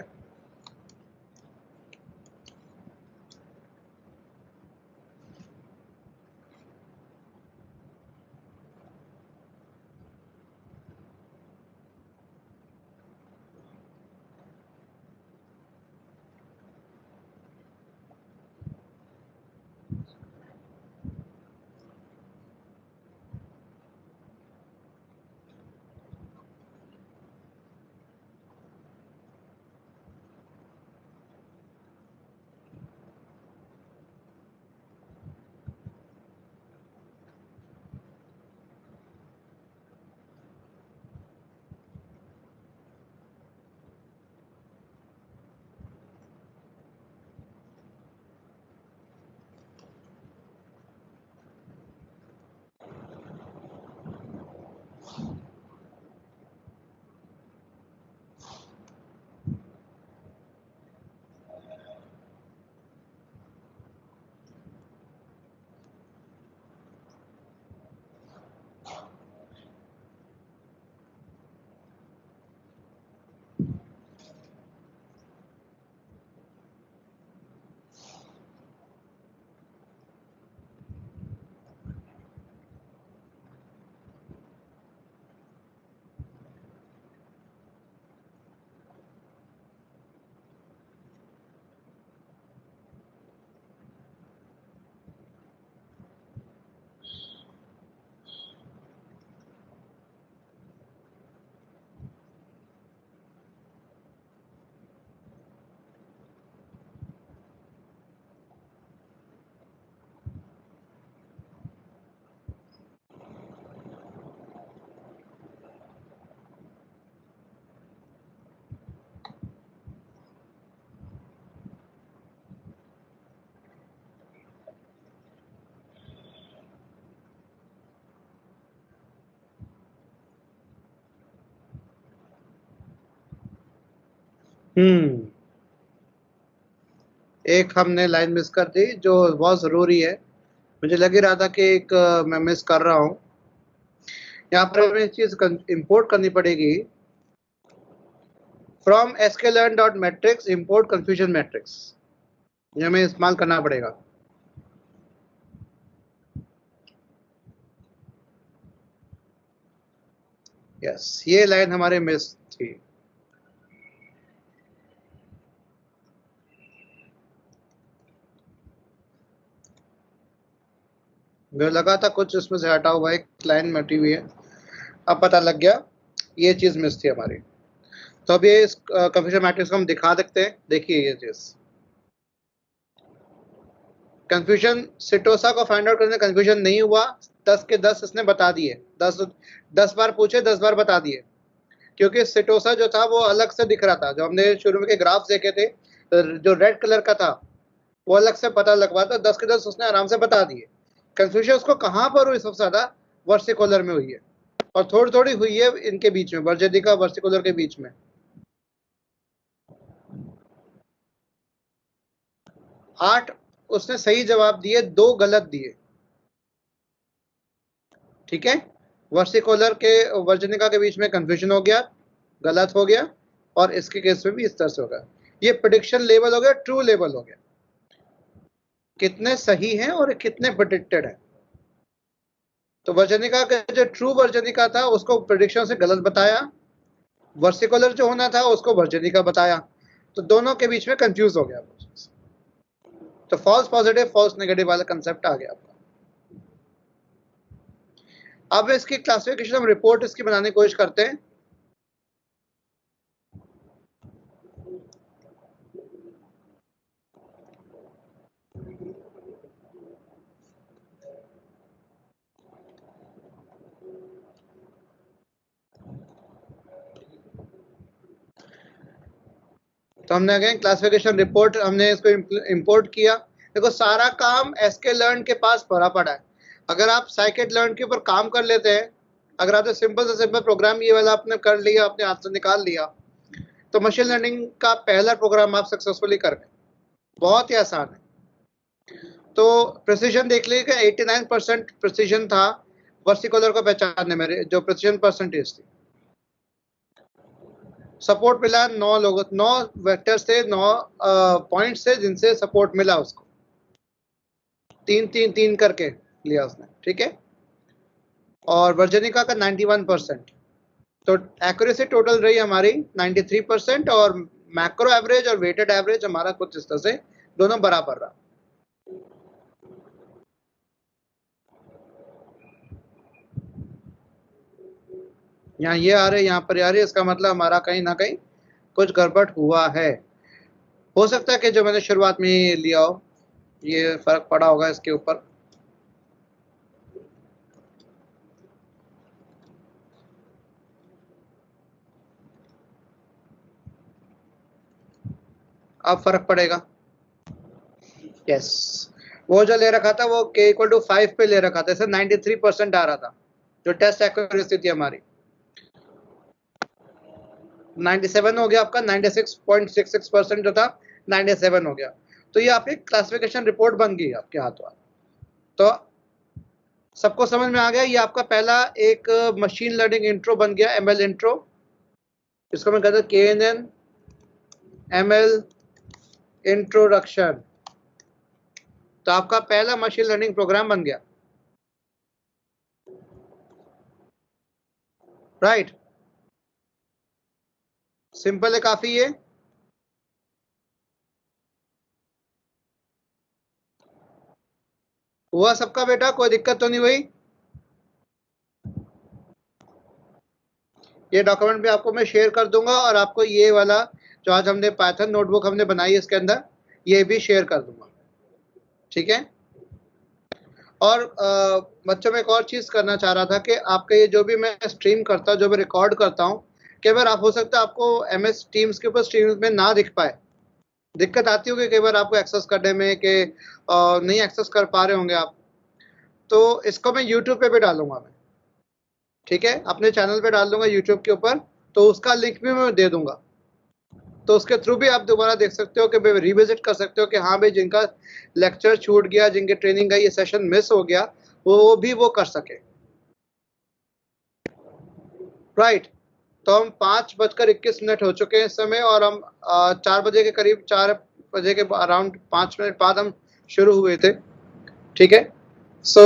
एक हमने लाइन मिस कर दी जो बहुत जरूरी है, मुझे लग ही रहा था कि एक मैं मिस कर रहा हूं। यहाँ पर हमें चीज इंपोर्ट करनी पड़ेगी, from sklearn.matrix import confusion matrix, ये हमें इस्तेमाल करना पड़ेगा। यस, ये लाइन हमारे मिस थी। मुझे लगा था कुछ इसमें से हटा हुआ एक लाइन मटी हुई है, अब पता लग गया ये चीज मिस थी हमारी। तो अब ये इस कंफ्यूजन मैट्रिक्स को हम दिखा सकते हैं। देखिए ये चीज कंफ्यूजन सिटोसा को फाइंड आउट करने कंफ्यूजन नहीं हुआ, 10 के 10 इसने बता दिए, 10 बार पूछे 10 बार बता दिए, क्योंकि सिटोसा जो था वो अलग से दिख रहा था। जो हमने शुरू में के ग्राफ देखे थे, जो रेड कलर का था वो अलग से पता लगवा था, 10 के 10 उसने आराम से बता दिए। कंफ्यूजन उसको कहां पर हुई? सबसे ज्यादा वर्सिकुलर में हुई है, और थोड़ी थोड़ी हुई है इनके बीच में, वर्जेदिका वर्सिकुलर के बीच में। 8 उसने सही जवाब दिए, 2 गलत दिए। ठीक है, वर्सिकुलर के वर्जनिका के बीच में कंफ्यूजन हो गया, गलत हो गया, और इसके केस में भी इस तरह से होगा। ये प्रेडिक्शन लेवल हो गया, ट्रू लेवल हो गया, कितने सही हैं और कितने प्रेडिक्टेड हैं। तो वर्जनिका का जो ट्रू वर्जनिका था उसको प्रेडिक्शन से गलत बताया, वर्सिकुलर जो होना था उसको वर्जनिका बताया, तो दोनों के बीच में कंफ्यूज हो गया। तो फॉल्स पॉजिटिव फॉल्स नेगेटिव वाला कंसेप्ट आ गया आपका। अब इसकी क्लासिफिकेशन हम रिपोर्ट इसकी बनाने की कोशिश करते हैं। तो हमने अगेन क्लासिफिकेशन रिपोर्ट हमने इसको इंपोर्ट किया। देखो सारा काम sklearn के पास भरा पड़ा है। अगर आप scikit-learn के ऊपर काम कर लेते हैं, अगर आपने सिंपल से सिंपल प्रोग्राम ये वाला आपने कर लिया, अपने हाथ से निकाल लिया, तो मशीन लर्निंग का पहला प्रोग्राम आप सक्सेसफुली कर गए, बहुत ही आसान है। तो प्रिसीजन देख लीजिएगा, 89% प्रिसीजन था वर्सिकुलर को पहचानने में, जो प्रिसीजन परसेंटेज थी। सपोर्ट मिला 9 लोगों, 9 वेक्टर्स थे, 9 पॉइंट्स थे जिनसे सपोर्ट मिला उसको, 3 करके लिया उसने। ठीक है, और वर्जनिका का 91%। तो एक्यूरेसी टोटल रही हमारी 93%, और मैक्रो एवरेज और वेटेड एवरेज हमारा कुछ इस तरह से दोनों बराबर रहा। यहाँ ये आ रहे, यहाँ पर आ रही, इसका मतलब हमारा कहीं ना कहीं कुछ गड़बड़ हुआ है। हो सकता है कि जो मैंने शुरुआत में लिया हो ये फर्क पड़ा होगा इसके ऊपर। अब फर्क पड़ेगा। यस, वो जो ले रखा था वो k = 5 पे ले रखा था, इसे 93% आ रहा था जो टेस्ट एक्यूरेसी थी हमारी। 97 हो गया आपका, 96.66% जो था 97 हो गया। तो ये आपकी क्लासिफिकेशन रिपोर्ट बन गई आपके हाथों। तो सबको समझ में आ गया, ये आपका पहला एक मशीन लर्निंग इंट्रो बन गया, ML इंट्रो। इसको मैं कहता हूं KNN ML इंट्रोडक्शन। तो आपका पहला मशीन लर्निंग प्रोग्राम बन गया, राइट। सिंपल है काफी ये। हुआ सबका बेटा, कोई दिक्कत तो नहीं हुई? ये डॉक्यूमेंट भी आपको मैं शेयर कर दूंगा, और आपको ये वाला जो आज हमने पाइथन नोटबुक हमने बनाई है इसके अंदर ये भी शेयर कर दूंगा। ठीक है, और बच्चों में एक और चीज करना चाह रहा था कि आपका ये जो भी मैं स्ट्रीम करता हूँ, जो भी रिकॉर्ड करता हूँ, कई बार आप हो सकता है आपको MS टीम्स के ऊपर स्ट्रीम में ना दिख पाए, दिक्कत आती होगी कई बार आपको एक्सेस करने में कि नहीं एक्सेस कर पा रहे होंगे आप। तो इसको मैं यूट्यूब पे भी डालूंगा मैं, ठीक है, अपने चैनल पे डाल दूंगा यूट्यूब के ऊपर, तो उसका लिंक भी मैं दे दूंगा। तो उसके थ्रू भी आप दोबारा देख सकते हो कि भाई रिविजिट कर सकते हो कि हाँ भाई जिनका लेक्चर छूट गया, जिनके ट्रेनिंग का ये सेशन मिस हो गया, वो कर सके। राइट, तो हम 5:21 हो चुके हैं इस समय, और हम 4 बजे के करीब, 4 बजे के अराउंड 5 मिनट बाद हम शुरू हुए थे। ठीक है, सो